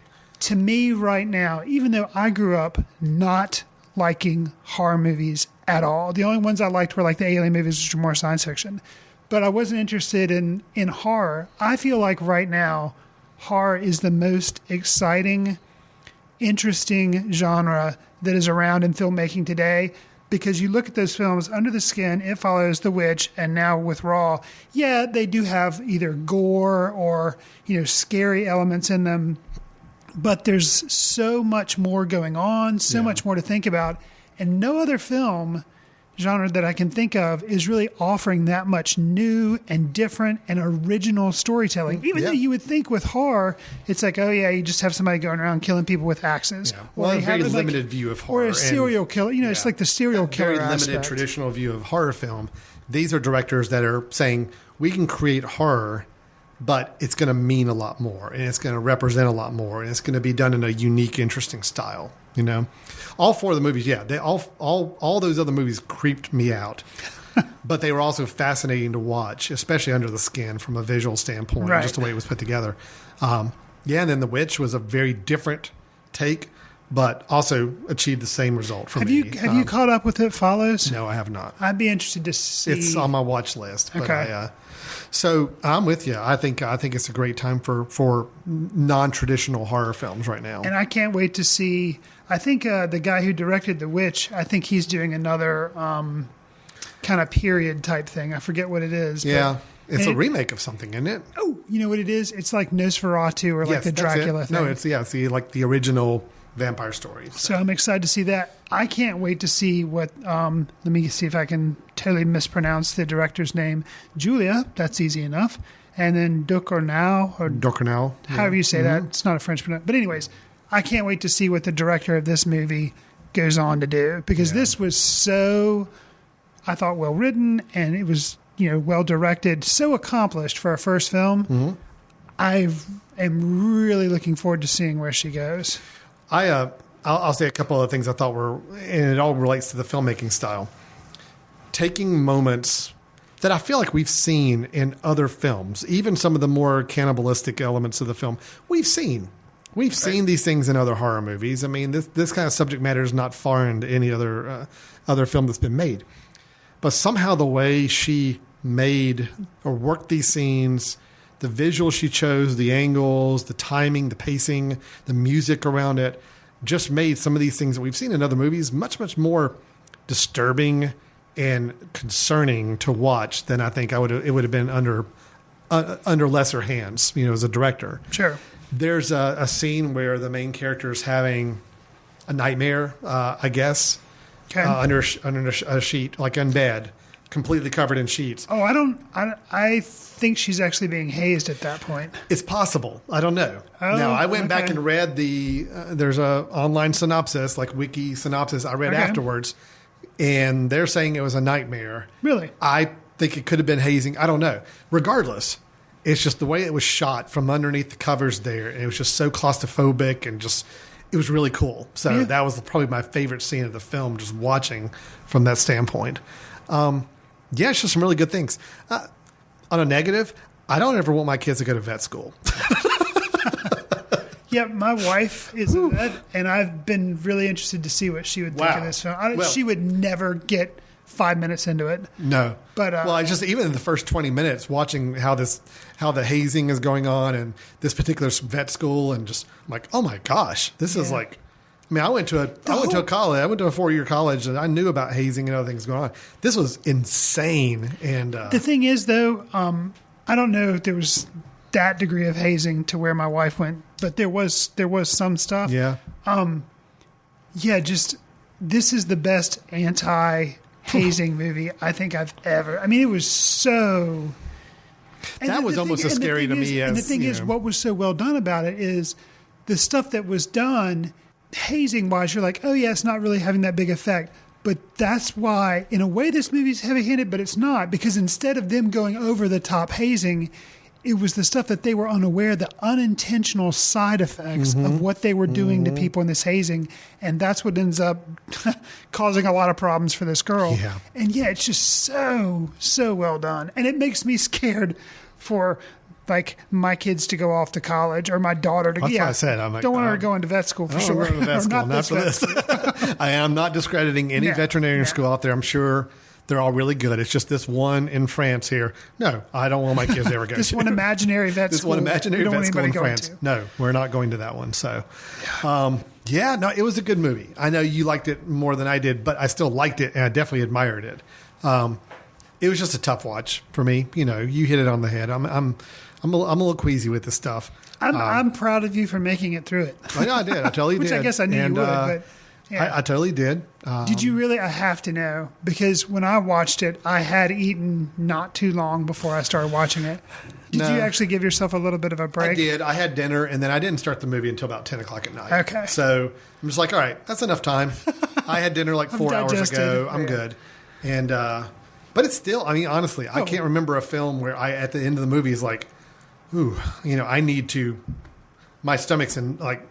to me right now, even though I grew up not liking horror movies at all. The only ones I liked were like the alien movies, which were more science fiction. But I wasn't interested in horror. I feel like right now, horror is the most exciting, interesting genre that is around in filmmaking today. Because you look at those films, Under the Skin, It Follows, The Witch, and now with Raw, yeah, they do have either gore or, scary elements in them. But there's so much more going on, so much more to think about. And no other film genre that I can think of is really offering that much new and different and original storytelling. Even though you would think with horror, it's like, you just have somebody going around killing people with axes. Yeah. Well, a very limited view of horror. Or a serial killer. It's like the serial killer very limited aspect. Traditional view of horror film. These are directors that are saying, we can create horror, but it's going to mean a lot more, and it's going to represent a lot more, and it's going to be done in a unique, interesting style. All four of the movies, they all those other movies creeped me out, but they were also fascinating to watch, especially Under the Skin from a visual standpoint, just the way it was put together. And then The Witch was a very different take, but also achieved the same result for me. Have you caught up with It Follows? No, I have not. I'd be interested to see. It's on my watch list. But okay. So I'm with you. I think it's a great time for non-traditional horror films right now. And I can't wait to see. I think the guy who directed The Witch, I think he's doing another kind of period type thing. I forget what it is. Yeah. It's a remake of something, isn't it? Oh, you know what it is? It's like Nosferatu or like the Dracula thing. No, it's like the original vampire story. So I'm excited to see that. I can't wait to see what, let me see if I can totally mispronounce the director's name. Julia, that's easy enough. And then Ducournau. However you say that. It's not a French pronunciation. But anyways, I can't wait to see what the director of this movie goes on to do. Because this was so, I thought, well written, and it was, well directed, so accomplished for a first film. I am really looking forward to seeing where she goes. I'll say a couple of things I thought were, and it all relates to the filmmaking style. Taking moments that I feel like we've seen in other films, even some of the more cannibalistic elements of the film, we've seen these things in other horror movies. I mean, this kind of subject matter is not foreign to any other film that's been made. But somehow the way she made or worked these scenes, the visuals she chose, the angles, the timing, the pacing, the music around it, just made some of these things that we've seen in other movies much, much more disturbing and concerning to watch than I think it would have been under lesser hands, as a director. Sure. There's a scene where the main character is having a nightmare, I guess, under a sheet, like in bed, completely covered in sheets. Oh, I think she's actually being hazed at that point. It's possible. I don't know. Oh, now, I went back okay. and read there's a online synopsis, like wiki synopsis I read Okay. afterwards, and they're saying it was a nightmare. Really? I think it could have been hazing. I don't know. Regardless, it's just the way it was shot from underneath the covers there. And it was just so claustrophobic and just, it was really cool. So that was probably my favorite scene of the film, just watching from that standpoint. Yeah, it's just some really good things. On a negative, I don't ever want my kids to go to vet school. Yeah, my wife is a vet, and I've been really interested to see what she would think of this film. She would never get 5 minutes into it. No, but I just, even in the first 20 minutes, watching how the hazing is going on and this particular vet school, and just I'm like, oh my gosh, this is like. I mean, I went to a 4-year college, and I knew about hazing and other things going on. This was insane. And the thing is, though, I don't know if there was that degree of hazing to where my wife went, but there was some stuff. Yeah. Just this is the best anti-hazing movie I think I've ever. I mean, it was so. That was almost as scary to me as. And the thing is, what was so well done about it is the stuff that was done hazing-wise. You're like, oh yeah, it's not really having that big effect. But that's why, in a way, this movie's heavy-handed, but it's not, because instead of them going over the top hazing, it was the stuff that they were unaware, the unintentional side effects of what they were doing to people in this hazing. And that's what ends up causing a lot of problems for this girl. Yeah. And yeah, it's just so well done. And it makes me scared for like my kids to go off to college, or my daughter to. That's what I said. I'm like, don't want her to go into vet school for sure. Go to vet school, not for this. I am not discrediting any veterinarian school out there. I'm sure they're all really good. It's just this one in France here. No, I don't want my kids to ever go this to. one imaginary vet this school. one imaginary vet school in France. To. No, we're not going to that one. So, it was a good movie. I know you liked it more than I did, but I still liked it, and I definitely admired it. It was just a tough watch for me. You know, you hit it on the head. I'm a little queasy with this stuff. I'm proud of you for making it through it. I know I did. I totally Which did. I guess I knew you would. But yeah. I totally did. Did you really? I have to know, because when I watched it, I had eaten not too long before I started watching it. Did you actually give yourself a little bit of a break? I did. I had dinner, and then I didn't start the movie until about 10 o'clock at night. Okay. So I'm just like, all right, that's enough time. I had dinner like 4 hours ago. I'm good. And but it's still, I mean, honestly, I can't remember a film where I, at the end of the movie, is like, ooh, I need to, my stomach's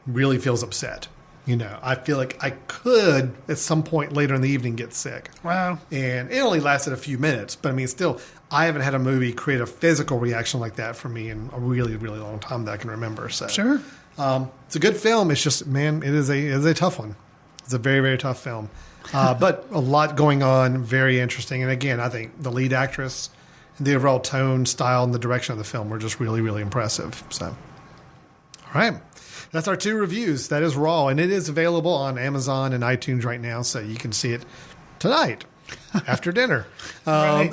really feels upset. I feel like I could at some point later in the evening get sick. Wow. And it only lasted a few minutes, but I mean, still, I haven't had a movie create a physical reaction like that for me in a really, really long time that I can remember. So sure. It's a good film. It's just, man, it is a tough one. It's a very, very tough film. But a lot going on, very interesting. And again, I think the lead actress, the overall tone, style, and the direction of the film were just really, really impressive. So, all right. That's our 2 reviews. That is Raw, and it is available on Amazon and iTunes right now, so you can see it tonight after dinner. Right.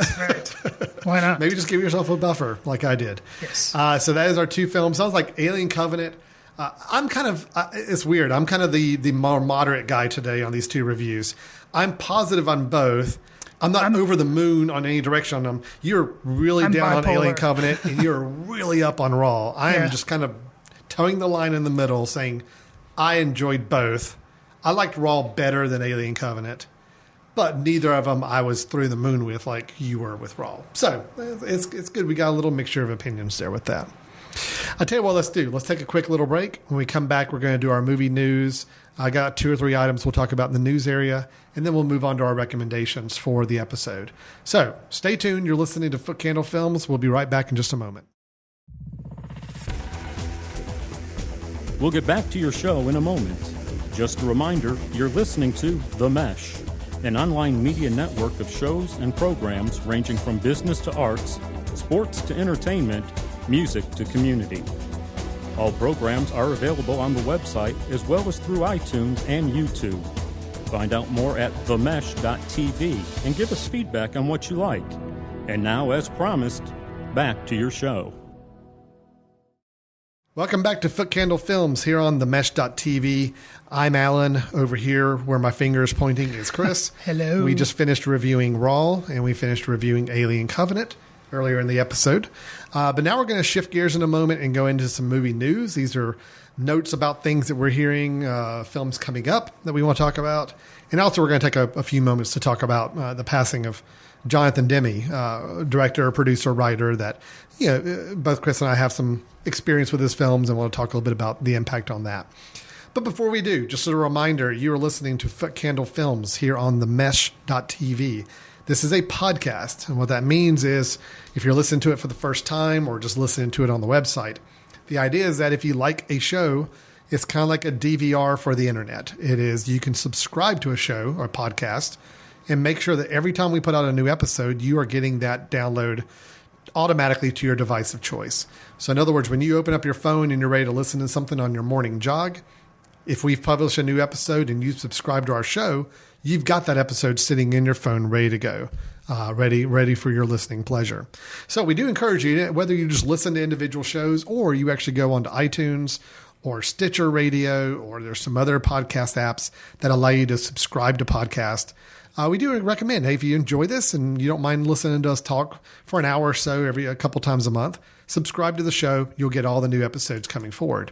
Why not? Maybe just give yourself a buffer like I did. Yes. So that is our 2 films. Sounds like Alien Covenant. I'm kind of, it's weird. I'm kind of the more moderate guy today on these 2 reviews. I'm positive on both. I'm not over the moon on any direction on them. You're really down bipolar. on Alien Covenant, and you're really up on Raw. I am just kind of towing the line in the middle, saying I enjoyed both. I liked Raw better than Alien Covenant, but neither of them I was through the moon with like you were with Raw. So it's good. We got a little mixture of opinions there with that. I'll tell you what, let's do. Let's take a quick little break. When we come back, we're going to do our movie news. I got 2 or 3 items we'll talk about in the news area, and then we'll move on to our recommendations for the episode. So stay tuned. You're listening to Footcandle Films. We'll be right back in just a moment. We'll get back to your show in a moment. Just a reminder, you're listening to The Mesh, an online media network of shows and programs ranging from business to arts, sports to entertainment, music to community. All programs are available on the website as well as through iTunes and YouTube. Find out more at themesh.tv and give us feedback on what you like. And now, as promised, back to your show. Welcome back to Footcandle Films here on the Mesh.tv. I'm Alan. Over here where my finger is pointing is Chris. Hello. We just finished reviewing Raw and we finished reviewing Alien Covenant earlier in the episode. But now we're going to shift gears in a moment and go into some movie news. These are notes about things that we're hearing, films coming up that we want to talk about. And also we're going to take a few moments to talk about the passing of Jonathan Demme, director, producer, writer that, both Chris and I have some experience with his films and want to talk a little bit about the impact on that. But before we do, just as a reminder, you are listening to Footcandle Films here on the Mesh.tv. This is a podcast, and what that means is if you're listening to it for the first time or just listening to it on the website, the idea is that if you like a show, it's kind of like a DVR for the internet. It is, you can subscribe to a show or a podcast and make sure that every time we put out a new episode, you are getting that download automatically to your device of choice. So in other words, when you open up your phone and you're ready to listen to something on your morning jog, if we've published a new episode and you subscribe to our show, you've got that episode sitting in your phone ready to go, ready for your listening pleasure. So we do encourage you, whether you just listen to individual shows or you actually go onto iTunes or Stitcher Radio, or there's some other podcast apps that allow you to subscribe to podcasts. We do recommend, hey, if you enjoy this and you don't mind listening to us talk for an hour or so a couple times a month, subscribe to the show. You'll get all the new episodes coming forward.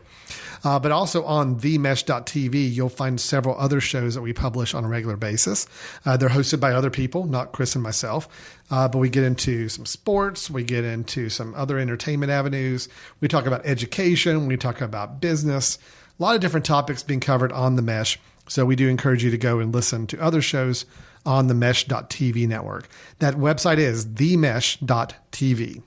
But also on themesh.tv, you'll find several other shows that we publish on a regular basis. They're hosted by other people, not Chris and myself. But we get into some sports. We get into some other entertainment avenues. We talk about education. We talk about business. A lot of different topics being covered on the Mesh. So we do encourage you to go and listen to other shows on the Mesh.tv network. That website is themesh.tv.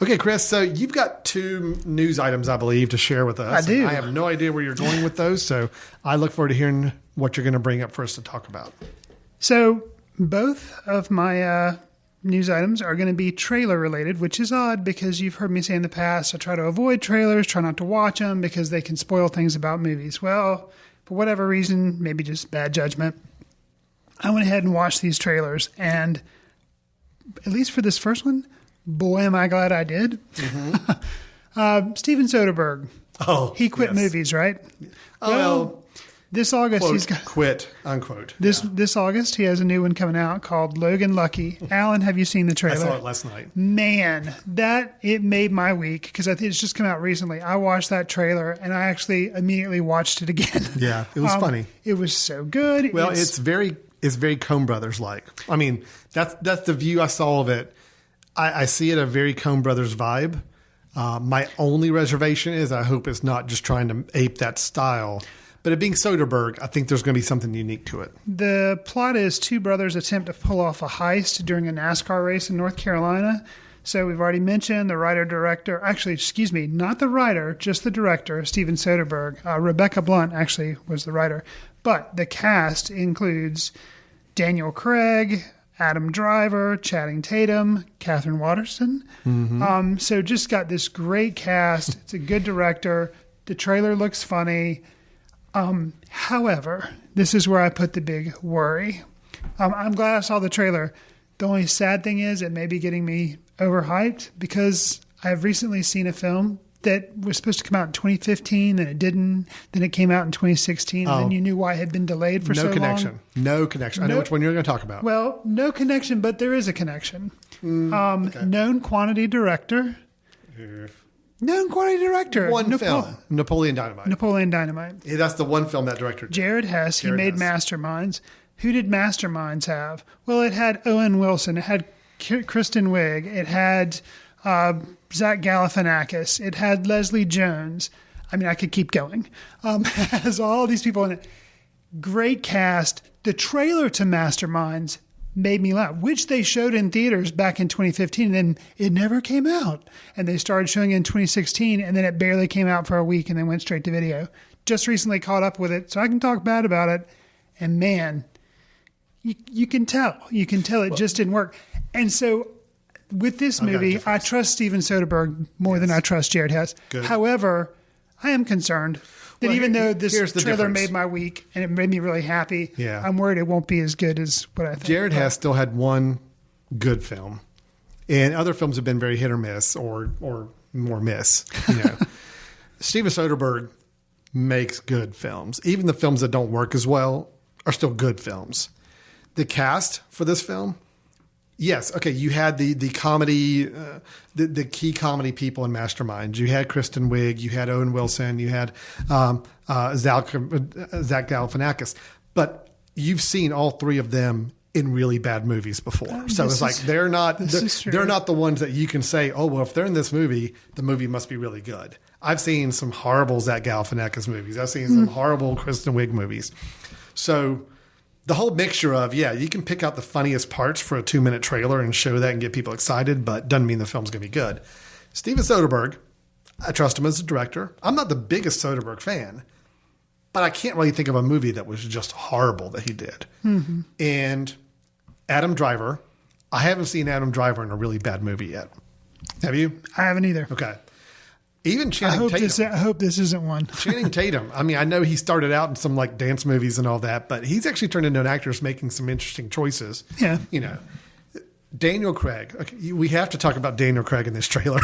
Okay, Chris, so you've got two news items, I believe, to share with us. I do. I have no idea where you're going with those, so I look forward to hearing what you're going to bring up for us to talk about. So both of my news items are going to be trailer related, which is odd because you've heard me say in the past, I try to avoid trailers, try not to watch them because they can spoil things about movies. Well, for whatever reason, maybe just bad judgment, I went ahead and watched these trailers, and at least for this first one, boy, am I glad I did. Mm-hmm. Steven Soderbergh. Oh, he quit movies, right? Well, this August quote, he's got quit, unquote. This August he has a new one coming out called Logan Lucky. Alan, have you seen the trailer? I saw it last night. Man, it made my week because I think it's just come out recently. I watched that trailer and I actually immediately watched it again. Yeah, it was funny. It was so good. Well, it's very Coen Brothers like. I mean, that's the view I saw of it. I see it a very Coen Brothers vibe. My only reservation is I hope it's not just trying to ape that style. But it being Soderbergh, I think there's going to be something unique to it. The plot is two brothers attempt to pull off a heist during a NASCAR race in North Carolina. So we've already mentioned the writer-director. Actually, excuse me, not the writer, just the director, Steven Soderbergh. Rebecca Blunt actually was the writer. But the cast includes Daniel Craig, Adam Driver, Channing Tatum, Catherine Waterston. Mm-hmm. So just got this great cast. It's a good director. The trailer looks funny. However, this is where I put the big worry. I'm glad I saw the trailer. The only sad thing is it may be getting me overhyped because I've recently seen a film that was supposed to come out in 2015, then it didn't. Then it came out in 2016, and then you knew why it had been delayed for so long. No connection. I know which one you're going to talk about. Well, no connection, but there is a connection. Okay. Known quantity director. Known quantity director. One film. Napoleon Dynamite. Napoleon Dynamite. Yeah, that's the one film that director did. Jared Hess. He made Masterminds. Who did Masterminds have? Well, it had Owen Wilson. It had Kristen Wiig. It had Zach Galifianakis. It had Leslie Jones. I mean, I could keep going. Has all these people in it. Great cast. The trailer to Masterminds made me laugh, which they showed in theaters back in 2015, and then it never came out. And they started showing it in 2016, and then it barely came out for a week and then went straight to video. Just recently caught up with it, so I can talk bad about it. And man, you can tell. You can tell it just didn't work. And so with this movie, I trust Steven Soderbergh more than I trust Jared Hess. Good. However, I am concerned that even though this trailer made my week and it made me really happy, I'm worried it won't be as good as what I think. Jared Hess still had one good film, and other films have been very hit or miss, or more miss. Steven Soderbergh makes good films. Even the films that don't work as well are still good films. The cast for this film, yes, okay, you had the comedy, the key comedy people in Mastermind. You had Kristen Wiig, you had Owen Wilson, you had Zach Galifianakis. But you've seen all three of them in really bad movies before. So it's like they're not the ones that you can say, oh, well, if they're in this movie, the movie must be really good. I've seen some horrible Zach Galifianakis movies. I've seen some horrible Kristen Wiig movies. So the whole mixture of, you can pick out the funniest parts for a 2-minute trailer and show that and get people excited, but doesn't mean the film's going to be good. Steven Soderbergh, I trust him as a director. I'm not the biggest Soderbergh fan, but I can't really think of a movie that was just horrible that he did. Mm-hmm. And Adam Driver, I haven't seen Adam Driver in a really bad movie yet. Have you? I haven't either. Okay. Even Channing Tatum. I hope this isn't one. Channing Tatum. I mean, I know he started out in some like dance movies and all that, but he's actually turned into an actor who's making some interesting choices. Yeah. You know, Daniel Craig. Okay, we have to talk about Daniel Craig in this trailer.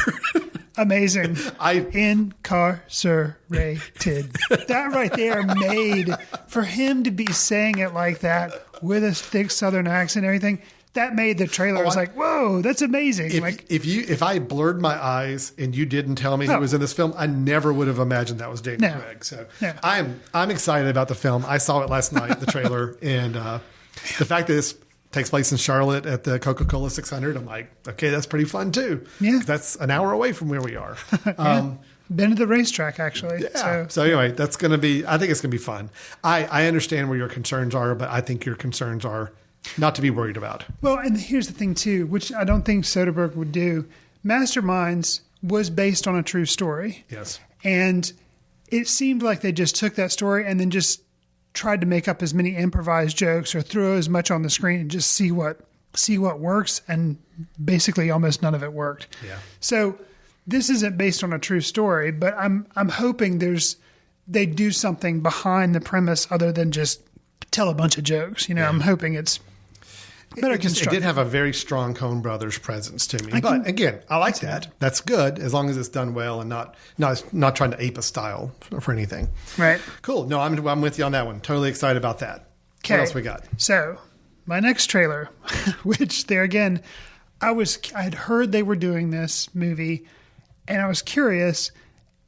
Amazing. Incarcerated. That right there made for him to be saying it like that with a thick Southern accent and everything. That made the trailer. I was like, "Whoa, that's amazing!" If I blurred my eyes and you didn't tell me he was in this film, I never would have imagined that was Daniel Craig. So I'm excited about the film. I saw it last night, the trailer, and the fact that this takes place in Charlotte at the Coca-Cola 600. I'm like, okay, that's pretty fun too. Yeah, that's an hour away from where we are. Been to the racetrack actually. Yeah. So anyway, that's going to be. I think it's going to be fun. I understand where your concerns are, but I think your concerns are not to be worried about. Well, and here's the thing too, which I don't think Soderbergh would do. Masterminds was based on a true story. Yes. And it seemed like they just took that story and then just tried to make up as many improvised jokes or throw as much on the screen and just see what works. And basically almost none of it worked. Yeah. So this isn't based on a true story, but I'm hoping they do something behind the premise other than just tell a bunch of jokes. You know, I'm hoping it's better constructed. It did have a very strong Coen Brothers presence to me. But again, I like that. That's good as long as it's done well and not trying to ape a style for anything. Right. Cool. No, I'm with you on that one. Totally excited about that. Okay. What else we got? So my next trailer, which there again, I'd heard they were doing this movie and I was curious.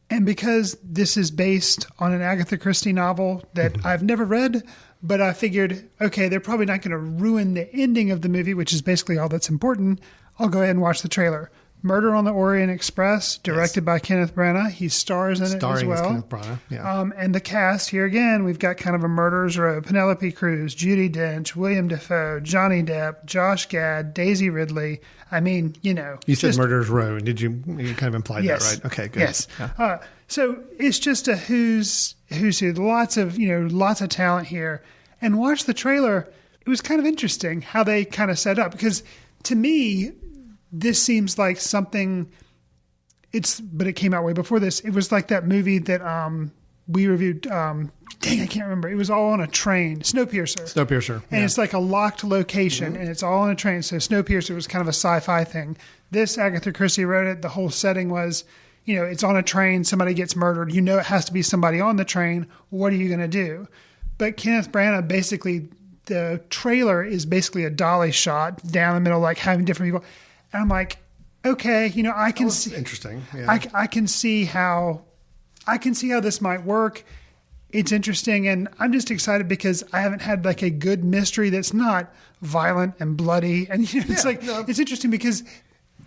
And because this is based on an Agatha Christie novel that I've never read, but I figured, okay, they're probably not going to ruin the ending of the movie, which is basically all that's important. I'll go ahead and watch the trailer. Murder on the Orient Express, directed by Kenneth Branagh. He stars in it as well. Kenneth Branagh, yeah. And the cast here again, we've got kind of a murderer's row. Penelope Cruz, Judi Dench, William Dafoe, Johnny Depp, Josh Gad, Daisy Ridley. I mean, you know. You said murderer's row. Did you kind of implied that, right? Okay, good. Yes. Yeah. So it's just a who's who. Lots of talent here. And watch the trailer. It was kind of interesting how they kind of set up, because to me, this seems like something. But it came out way before this. It was like that movie that we reviewed. I can't remember. It was all on a train. Snowpiercer. And it's like a locked location, and it's all on a train. So Snowpiercer was kind of a sci-fi thing. This, Agatha Christie wrote it. The whole setting was, it's on a train. Somebody gets murdered. It has to be somebody on the train. What are you going to do? But Kenneth Branagh, basically, the trailer is basically a dolly shot down the middle, like having different people. And I'm like, okay, I can see. Interesting. Yeah. I can see how this might work. It's interesting, and I'm just excited because I haven't had like a good mystery that's not violent and bloody. And it's interesting because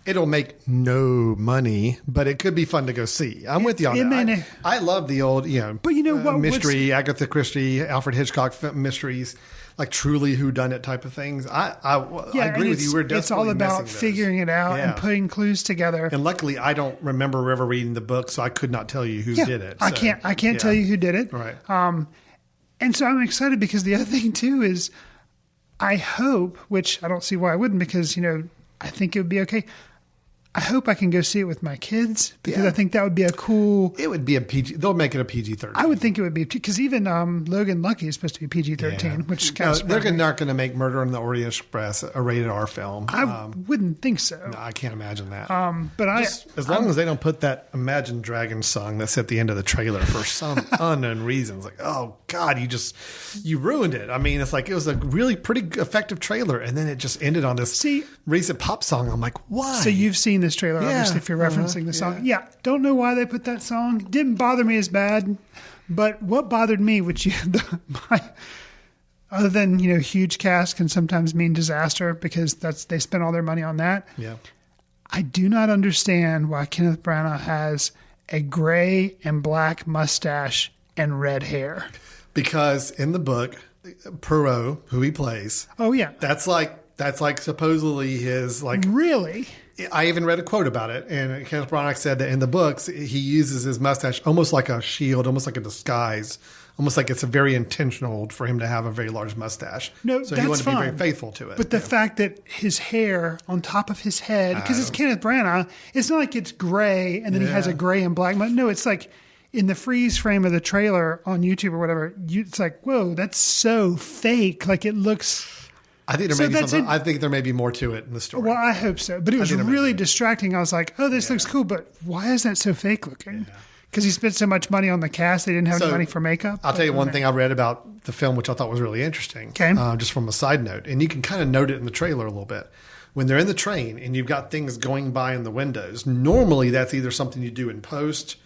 it'll make no money, but it could be fun to go see. I'm with you on that. I love the old, but mystery, Agatha Christie, Alfred Hitchcock mysteries, like truly whodunit type of things. I agree with you. We're definitely it's all about figuring it out and putting clues together. And luckily, I don't remember ever reading the book, so I could not tell you who did it. I can't tell you who did it. Right. And so I'm excited because the other thing too is, I hope, which I don't see why I wouldn't, because I think it would be okay. I hope I can go see it with my kids because Yeah. I think that would be a cool. It would be a PG. They'll make it a PG-13. I would think it would be because even Logan Lucky is supposed to be PG-13, Yeah. which is No, kind of they're not going to make Murder on the Orient Express a rated R film. I wouldn't think so. No, I can't imagine that. But As long as they don't put that Imagine Dragons song that's at the end of the trailer for some unknown reasons, like, oh God, you ruined it. I mean, it's like it was a really pretty effective trailer, and then it just ended on this recent pop song. I'm like, why? So you've seen this trailer, Yeah. obviously, if you're referencing the song. Yeah, don't know why they put that song. Didn't bother me as bad, but what bothered me, other than huge cast can sometimes mean disaster because they spent all their money on that. Yeah. I do not understand why Kenneth Branagh has a gray and black mustache and red hair. Because in the book, Perot, who he plays, Oh yeah, that's like supposedly his like. really? I even read a quote about it, and Kenneth Branagh said that in the books he uses his mustache almost like a shield, almost like a disguise, almost like it's a very intentional for him to have a very large mustache. No, so that's he wanted to be very fine. faithful to it. But the fact that his hair on top of his head, because it's Kenneth Branagh, it's not like it's gray and then he has a gray and black. No, it's like in the freeze frame of the trailer on YouTube or whatever. It's like, whoa, that's so fake. Like it looks. I think there may be something. I think there may be more to it in the story. Well, I hope so. But it was really distracting. I was like, oh, this looks cool, but why is that so fake looking? Because he spent so much money on the cast, they didn't have any money for makeup. I'll tell you one thing I read about the film, which I thought was really interesting, just from a side note. And you can kind of note it in the trailer a little bit. When they're in the train and you've got things going by in the windows, normally that's either something you do in post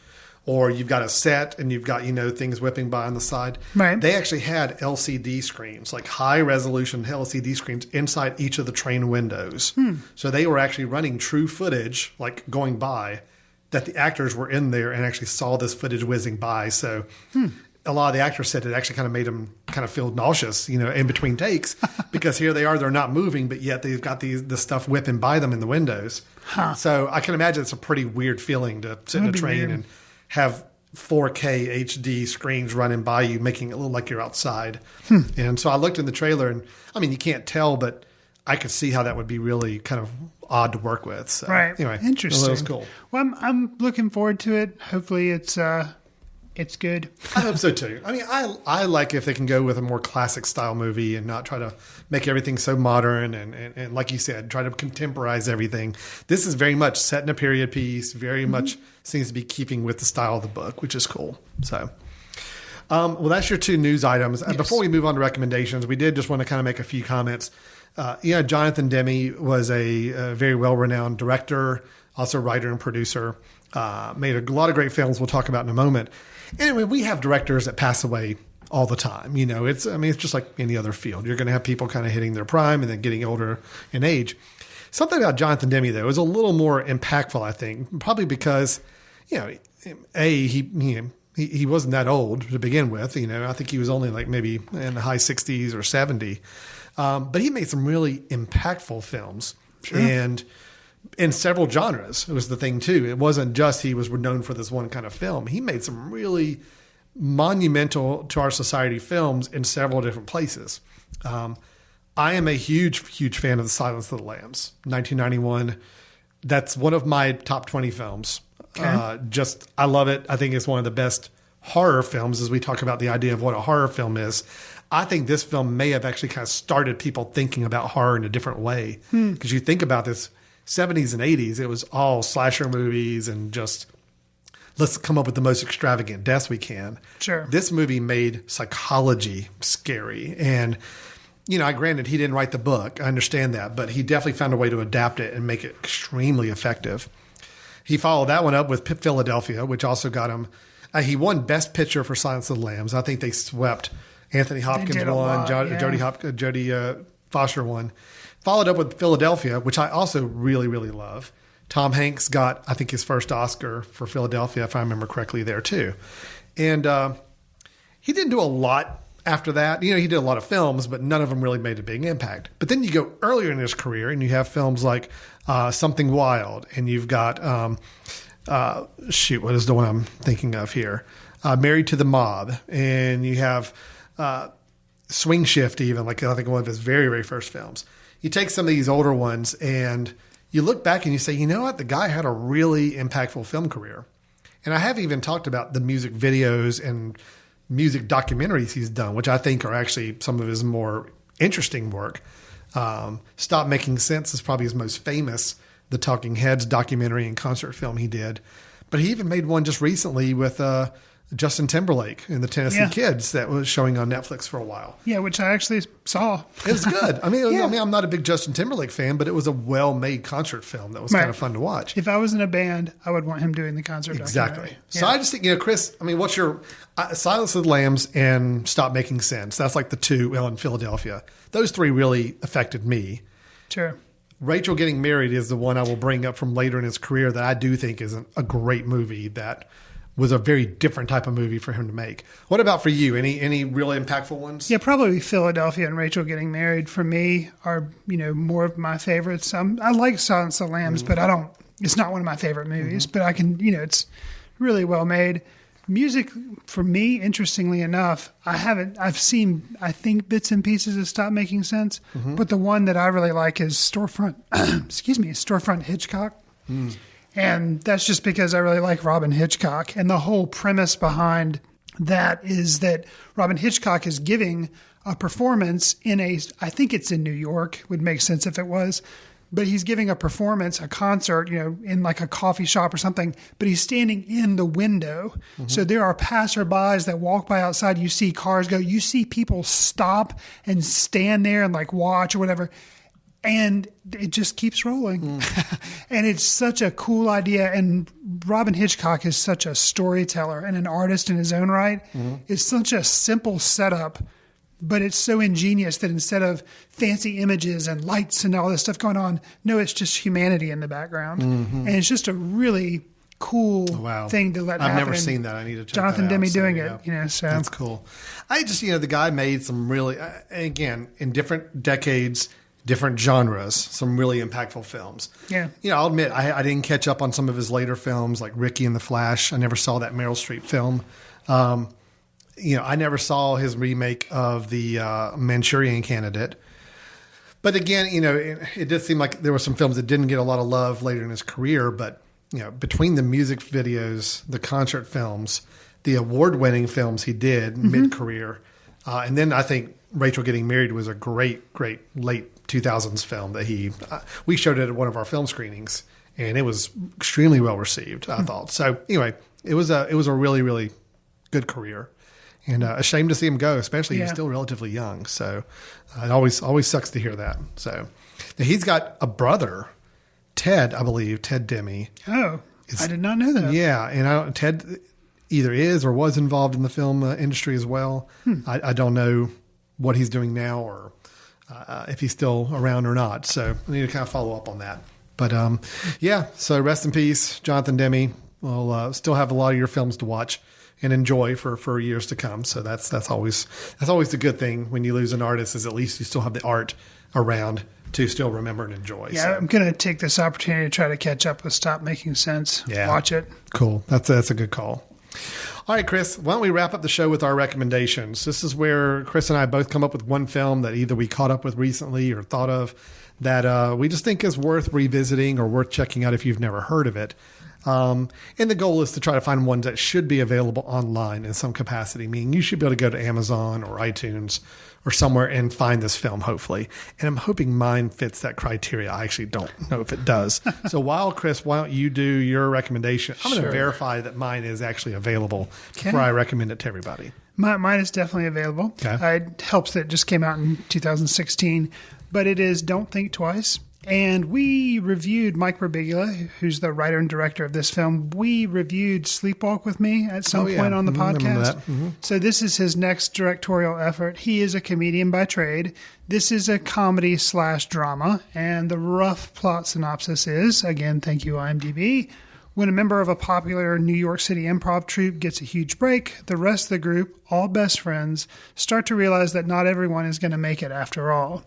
or you've got a set and you've got, things whipping by on the side. Right. They actually had LCD screens, like high resolution LCD screens inside each of the train windows. So they were actually running true footage, like going by, that the actors were in there and actually saw this footage whizzing by. So a lot of the actors said it actually kind of made them kind of feel nauseous, in between takes, because here they are, they're not moving, but yet they've got the stuff whipping by them in the windows. So I can imagine it's a pretty weird feeling to sit in a train and have 4K HD screens running by you, making it look like you're outside. And so I looked in the trailer and, you can't tell, but I could see how that would be really kind of odd to work with. So, Right. Anyway, Interesting. That was cool. Well, I'm looking forward to it. Hopefully it's good. I hope so too. I like if they can go with a more classic style movie and not try to make everything so modern and like you said, try to contemporize everything. This is very much set in a period piece, very much seems to be keeping with the style of the book, which is cool. So, well, that's your two news items. Yes. Before we move on to recommendations, we did just want to kind of make a few comments. Jonathan Demme was a very well-renowned director, also writer and producer, made a lot of great films we'll talk about in a moment. Anyway, we have directors that pass away all the time. It's just like any other field. You're going to have people kind of hitting their prime and then getting older in age. Something about Jonathan Demme, though, is a little more impactful, I think, probably because, he wasn't that old to begin with. I think he was only like maybe in the high 60s or 70. But he made some really impactful films. Sure. And in several genres, it was the thing too. It wasn't just he was known for this one kind of film. He made some really monumental to our society films in several different places. I am a huge, huge fan of The Silence of the Lambs, 1991. That's one of my top 20 films. Okay. I love it. I think it's one of the best horror films as we talk about the idea of what a horror film is. I think this film may have actually kind of started people thinking about horror in a different way. Because you think about this 70s and 80s, it was all slasher movies and just let's come up with the most extravagant deaths we can. Sure. This movie made psychology scary. And, granted, he didn't write the book. I understand that. But he definitely found a way to adapt it and make it extremely effective. He followed that one up with Philadelphia, which also got him. He won Best Picture for Silence of the Lambs. I think they swept. Anthony Hopkins won. Jodie Foster won. Followed up with Philadelphia, which I also really, really love. Tom Hanks got, I think, his first Oscar for Philadelphia, if I remember correctly, there too. And he didn't do a lot after that. He did a lot of films, but none of them really made a big impact. But then you go earlier in his career and you have films like Something Wild, and you've got, what is the one I'm thinking of here? Married to the Mob, and you have Swing Shift even, like I think one of his very, very first films. You take some of these older ones and you look back and you say, you know what? The guy had a really impactful film career. And I have even talked about the music videos and music documentaries he's done, which I think are actually some of his more interesting work. Stop Making Sense is probably his most famous, the Talking Heads documentary and concert film he did. But he even made one just recently with Justin Timberlake and the Tennessee Kids that was showing on Netflix for a while. Yeah, which I actually saw. It was good. I mean, I'm not a big Justin Timberlake fan, but it was a well-made concert film that was kind of fun to watch. If I was in a band, I would want him doing the concert Exactly. Yeah. So I just think, Chris, I mean, what's your Silence of the Lambs and Stop Making Sense? That's like the two, in Philadelphia. Those three really affected me. Sure. Rachel Getting Married is the one I will bring up from later in his career that I do think is a great movie that was a very different type of movie for him to make. What about for you? Any really impactful ones? Yeah, probably Philadelphia and Rachel Getting Married for me are, more of my favorites. I like Silence of the Lambs, but it's not one of my favorite movies, but I can, it's really well made. Music for me, interestingly enough, I've seen, I think, bits and pieces of Stop Making Sense, but the one that I really like is Storefront Hitchcock. And that's just because I really like Robin Hitchcock. And the whole premise behind that is that Robin Hitchcock is giving a performance I think it's in New York, would make sense if it was, but he's giving a performance, a concert, in like a coffee shop or something, but he's standing in the window. So there are passerbys that walk by outside. You see cars go, you see people stop and stand there and like watch or whatever. And it just keeps rolling. And it's such a cool idea. And Robin Hitchcock is such a storyteller and an artist in his own right. It's such a simple setup, but it's so ingenious that instead of fancy images and lights and all this stuff going on, no, it's just humanity in the background. And it's just a really cool thing to let happen. I've never seen that. I need to check Jonathan that out. Demme doing it, so. That's cool. I just, the guy made some really, again, in different decades, different genres, some really impactful films. Yeah. I'll admit, I didn't catch up on some of his later films like Ricky and the Flash. I never saw that Meryl Streep film. I never saw his remake of the Manchurian Candidate. But again, it did seem like there were some films that didn't get a lot of love later in his career. But, between the music videos, the concert films, the award-winning films he did mid-career, and then I think Rachel Getting Married was a great, great late 2000s film that we showed it at one of our film screenings, and it was extremely well received, I thought. So anyway, it was a really, really good career, and a shame to see him go, especially he's still relatively young. So it always sucks to hear that. So now he's got a brother, Ted, I believe, Ted Demme. Oh, I did not know that. Yeah, and Ted either is or was involved in the film industry as well. I don't know what he's doing now or if he's still around or not. So I need to kind of follow up on that. But so rest in peace, Jonathan Demme. We'll still have a lot of your films to watch and enjoy for years to come. So that's always the good thing when you lose an artist, is at least you still have the art around to still remember and enjoy. Yeah, so. I'm going to take this opportunity to try to catch up with Stop Making Sense. Yeah. Watch it. Cool. That's a good call. All right, Chris, why don't we wrap up the show with our recommendations? This is where Chris and I both come up with one film that either we caught up with recently or thought of that we just think is worth revisiting or worth checking out if you've never heard of it. And the goal is to try to find ones that should be available online in some capacity, meaning you should be able to go to Amazon or iTunes or somewhere and find this film, hopefully. And I'm hoping mine fits that criteria. I actually don't know if it does. So why don't you do your recommendation? I'm going to verify that mine is actually available before I recommend it to everybody. Mine is definitely available. Okay. It helps that it just came out in 2016. But it is Don't Think Twice. And we reviewed Mike Birbiglia, who's the writer and director of this film. We reviewed Sleepwalk with Me at some point on the podcast. So this is his next directorial effort. He is a comedian by trade. This is a comedy / drama. And the rough plot synopsis is, again, thank you, IMDb. When a member of a popular New York City improv troupe gets a huge break, the rest of the group, all best friends, start to realize that not everyone is going to make it after all.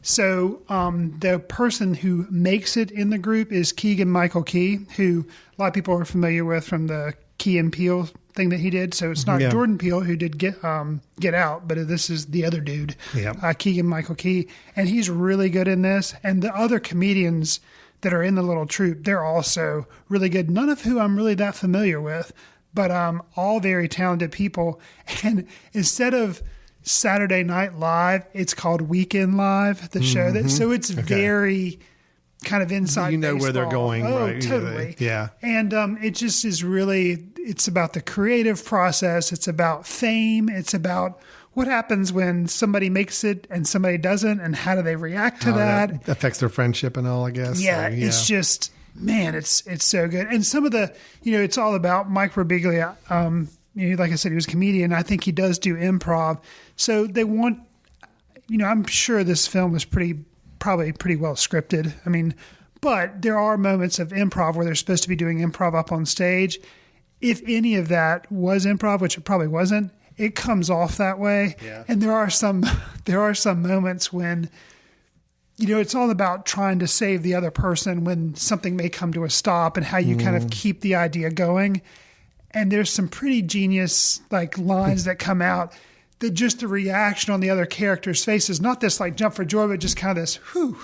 So the person who makes it in the group is Keegan-Michael Key, who a lot of people are familiar with from the Key and Peele thing that he did. So it's not Jordan Peele who did Get Out, but this is the other dude, Keegan-Michael Key. And he's really good in this. And the other comedians that are in the little troupe, they're also really good. None of who I'm really that familiar with, but all very talented people. And instead of Saturday Night Live, it's called Weekend Live, the show. So it's very kind of inside You know baseball. where they're going, Oh, right? totally. Yeah. And it just is really, it's about the creative process. It's about fame. It's about what happens when somebody makes it and somebody doesn't, and how do they react to How that? affects their friendship and all, I guess. Yeah, So, it's just, man, it's so good. And some of the, it's all about Mike Birbiglia. Like I said, he was a comedian. I think he does do improv. So they want, I'm sure this film was probably pretty well scripted. I mean, but there are moments of improv where they're supposed to be doing improv up on stage. If any of that was improv, which it probably wasn't, it comes off that way. Yeah. And there are some moments when, it's all about trying to save the other person when something may come to a stop, and how you kind of keep the idea going. And there's some pretty genius lines that come out, that just the reaction on the other character's face is not this jump for joy, but just kind of this whew,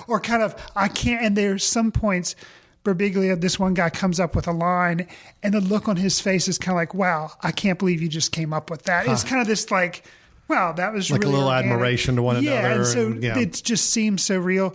or kind of, I can't. And there's some points, Birbiglia, this one guy comes up with a line, and the look on his face is kind of like, wow, I can't believe you just came up with that. It's kind of this wow, that was like really a little organic. admiration to one another. And so and, it just seems so real.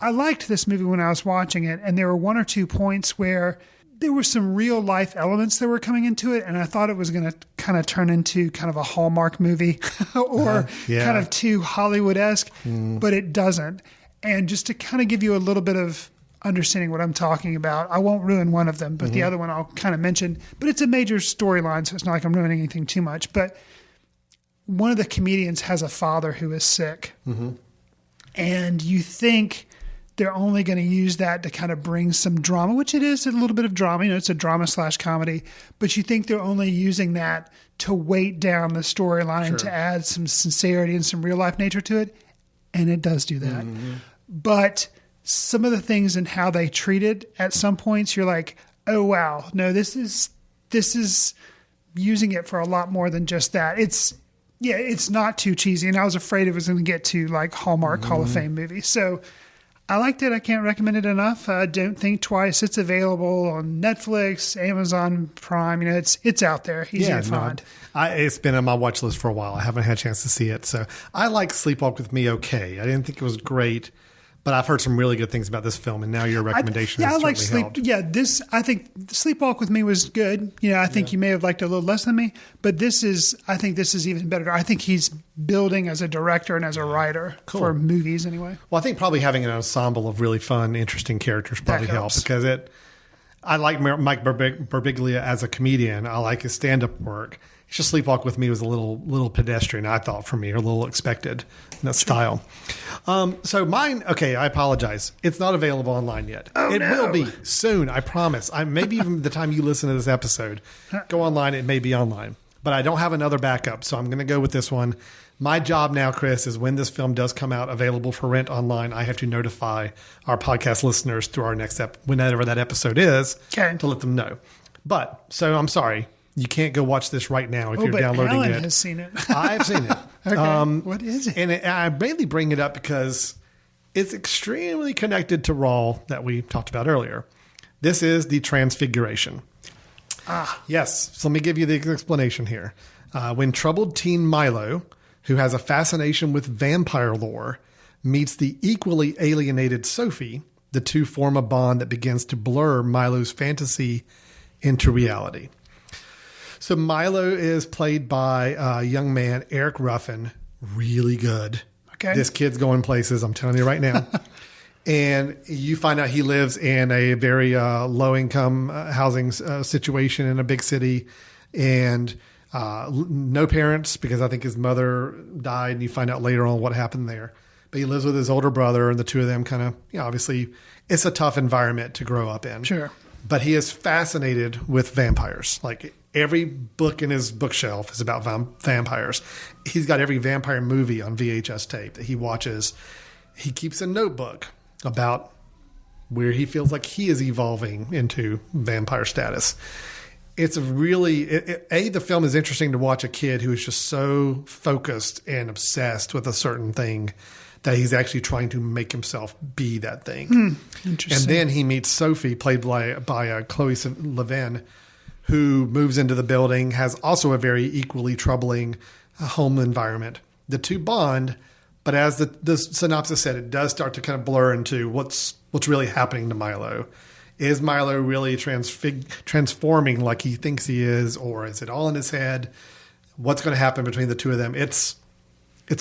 I liked this movie when I was watching it, and there were one or two points where there were some real life elements that were coming into it, and I thought it was going to kind of turn into kind of a Hallmark movie or kind of too Hollywood-esque, but it doesn't. And just to kind of give you a little bit of understanding what I'm talking about, I won't ruin one of them, but the other one I'll kind of mention. But it's a major storyline, so it's not like I'm ruining anything too much. But one of the comedians has a father who is sick, and you think they're only going to use that to kind of bring some drama, which it is a little bit of drama. It's a drama/comedy, but you think they're only using that to weight down the storyline, to add some sincerity and some real life nature to it. And it does do that. But some of the things and how they treat it at some points, you're like, oh, wow, no, this is using it for a lot more than just that. It's not too cheesy. And I was afraid it was going to get to Hallmark Hall of Fame movie. So I liked it. I can't recommend it enough. Don't think twice. It's available on Netflix, Amazon Prime. It's out there. Easy to find. It's been on my watch list for a while. I haven't had a chance to see it. So I like Sleepwalk with Me okay. I didn't think it was great, but I've heard some really good things about this film, and now your recommendation has certainly helped. Yeah, I think Sleepwalk with Me was good. I think you may have liked it a little less than me, but I think this is even better. I think he's building as a director and as a writer for movies anyway. Well, I think probably having an ensemble of really fun, interesting characters probably helps, because I like Mike Birbiglia as a comedian. I like his stand-up work. It's just Sleepwalk with Me was a little pedestrian, I thought, for me, or a little expected in that style. So mine, okay, I apologize. It's not available online yet. It will be soon, I promise. Maybe even the time you listen to this episode, go online, it may be online. But I don't have another backup, so I'm going to go with this one. My job now, Chris, is when this film does come out available for rent online, I have to notify our podcast listeners through our next whenever that episode is, to let them know. But, so I'm sorry. You can't go watch this right now if you're downloading Alan it. Has seen it. I've seen it. Okay. What is it? And I mainly bring it up because it's extremely connected to Raw that we talked about earlier. This is the Transfiguration. Yes. So let me give you the explanation here. When troubled teen Milo, who has a fascination with vampire lore, meets the equally alienated Sophie, the two form a bond that begins to blur Milo's fantasy into reality. So Milo is played by a young man, Eric Ruffin. Really good. Okay. This kid's going places, I'm telling you right now. And you find out he lives in a very low-income housing situation in a big city. And no parents, because I think his mother died. And you find out later on what happened there. But he lives with his older brother, and the two of them kind of, obviously, it's a tough environment to grow up in. Sure. But he is fascinated with vampires. Like every book in his bookshelf is about vampires. He's got every vampire movie on VHS tape that he watches. He keeps a notebook about where he feels like he is evolving into vampire status. It's the film is interesting to watch a kid who is just so focused and obsessed with a certain thing that he's actually trying to make himself be that thing. Interesting. And then he meets Sophie, played by Chloe Levin, who moves into the building, has also a very equally troubling home environment. The two bond, but as the synopsis said, it does start to kind of blur into what's really happening to Milo. Is Milo really transforming like he thinks he is, or is it all in his head? What's going to happen between the two of them? It's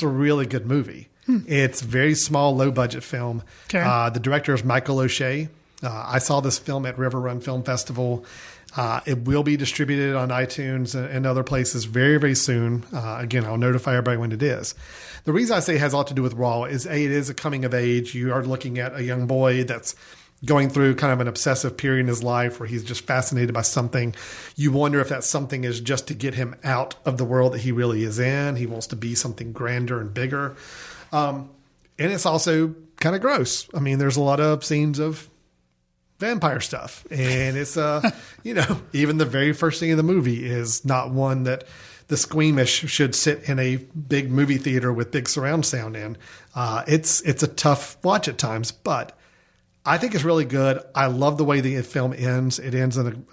a really good movie. It's a very small, low-budget film. Okay. The director is Michael O'Shea. I saw this film at River Run Film Festival. It will be distributed on iTunes and other places very, very soon. Again, I'll notify everybody when it is. The reason I say it has a lot to do with Raw is, A, it is a coming of age. You are looking at a young boy that's going through kind of an obsessive period in his life where he's just fascinated by something. You wonder if that something is just to get him out of the world that he really is in. He wants to be something grander and bigger. And it's also kind of gross. I mean, there's a lot of scenes of vampire stuff. And it's, even the very first scene of the movie is not one that the squeamish should sit in a big movie theater with big surround sound in. It's a tough watch at times, but I think it's really good. I love the way the film ends. It ends in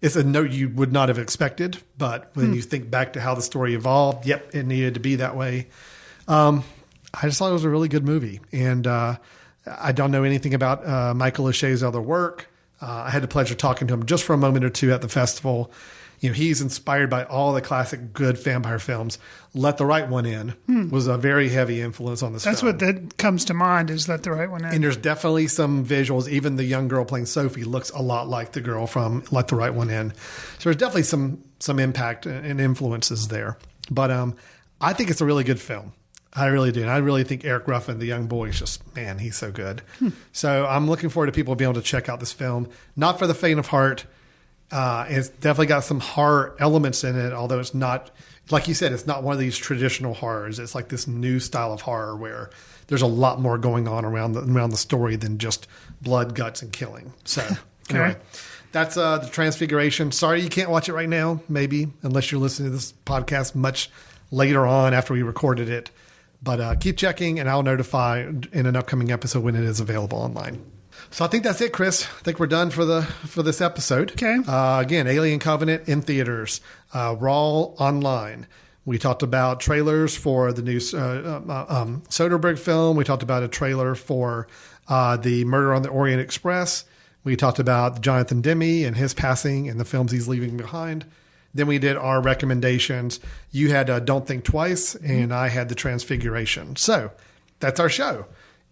it's a note you would not have expected, but when you think back to how the story evolved, yep, it needed to be that way. I just thought it was a really good movie. And I don't know anything about Michael O'Shea's other work. I had the pleasure of talking to him just for a moment or two at the festival. He's inspired by all the classic good vampire films. Let the Right One In was a very heavy influence on this film. That's what that comes to mind, is Let the Right One In. And there's definitely some visuals. Even the young girl playing Sophie looks a lot like the girl from Let the Right One In. So there's definitely some impact and influences there. But I think it's a really good film. I really do. And I really think Eric Ruffin, the young boy, is just, man, he's so good. So I'm looking forward to people being able to check out this film. Not for the faint of heart. It's definitely got some horror elements in it, although it's not, like you said, it's not one of these traditional horrors. It's like this new style of horror where there's a lot more going on around the story than just blood, guts, and killing. So anyway, that's the Transfiguration. Sorry you can't watch it right now, maybe, unless you're listening to this podcast much later on after we recorded it. But keep checking, and I'll notify in an upcoming episode when it is available online. So I think that's it, Chris. I think we're done for this episode. Okay. Again, Alien Covenant in theaters, Raw online. We talked about trailers for the new Soderbergh film. We talked about a trailer for the Murder on the Orient Express. We talked about Jonathan Demme and his passing and the films he's leaving behind. Then we did our recommendations. You had Don't Think Twice, and I had The Transfiguration. So that's our show.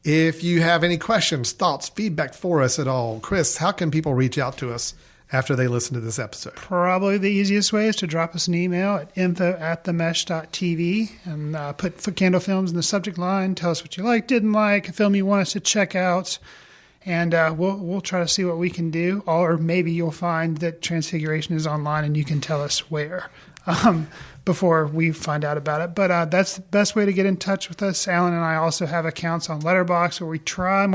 If you have any questions, thoughts, feedback for us at all, Chris, how can people reach out to us after they listen to this episode? Probably the easiest way is to drop us an email at info@themesh.tv and put Footcandle Films in the subject line. Tell us what you liked, didn't like, a film you want us to check out, and we'll try to see what we can do. Or maybe you'll find that Transfiguration is online and you can tell us where before we find out about it. But that's the best way to get in touch with us. Alan and I also have accounts on Letterboxd where we try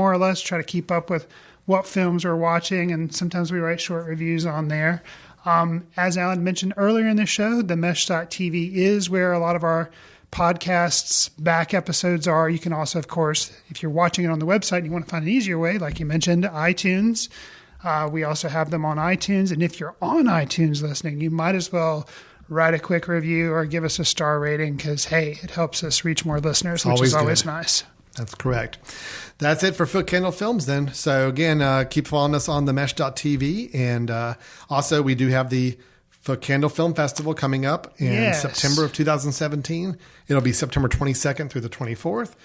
to keep up with what films we're watching, and sometimes we write short reviews on there. As Alan mentioned earlier in the show, themesh.tv is where a lot of our podcasts back episodes are. You can also, of course, if you're watching it on the website and you want to find an easier way, like you mentioned, iTunes. We also have them on iTunes. And if you're on iTunes listening, you might as well write a quick review or give us a star rating because, hey, it helps us reach more listeners, which is always nice. That's correct. That's it for Footcandle Films then. So again, keep following us on themesh.tv. And also we do have the Footcandle Film Festival coming up in September of 2017. It'll be September 22nd through the 24th.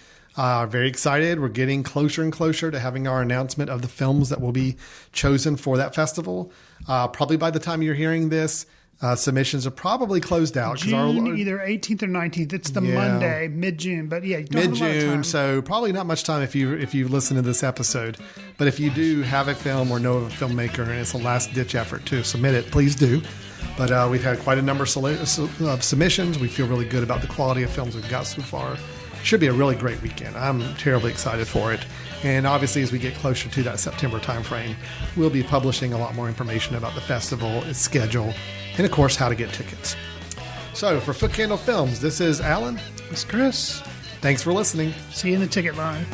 Very excited. We're getting closer and closer to having our announcement of the films that will be chosen for that festival. Probably by the time you're hearing this, submissions are probably closed out. June, either 18th or 19th. It's the Monday, mid-June. But yeah, you don't have a lot of time. So probably not much time if you listen to this episode. But if you do have a film or know of a filmmaker and it's a last-ditch effort to submit it, please do. But we've had quite a number of submissions. We feel really good about the quality of films we've got so far. Should be a really great weekend. I'm terribly excited for it. And obviously, as we get closer to that September timeframe, we'll be publishing a lot more information about the festival, its schedule, and of course, how to get tickets. So for Footcandle Films, this is Alan. This is Chris. Thanks for listening. See you in the ticket line.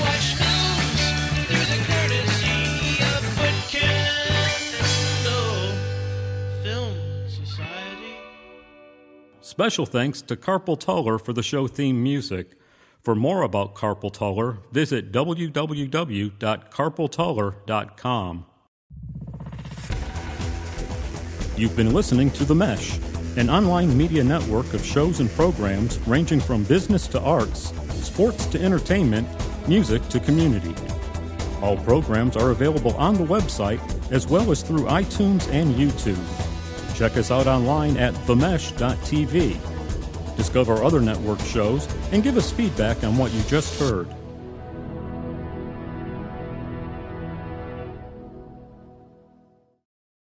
Watch news through the courtesy of Footcandle Film Society. Special thanks to Carpal Tuller for the show theme music. For more about Carpal Tuller, visit www.carpaltuller.com. You've been listening to The Mesh, an online media network of shows and programs ranging from business to arts, sports to entertainment, music to community. All programs are available on the website as well as through iTunes and YouTube. Check us out online at themesh.tv. Discover other network shows and give us feedback on what you just heard.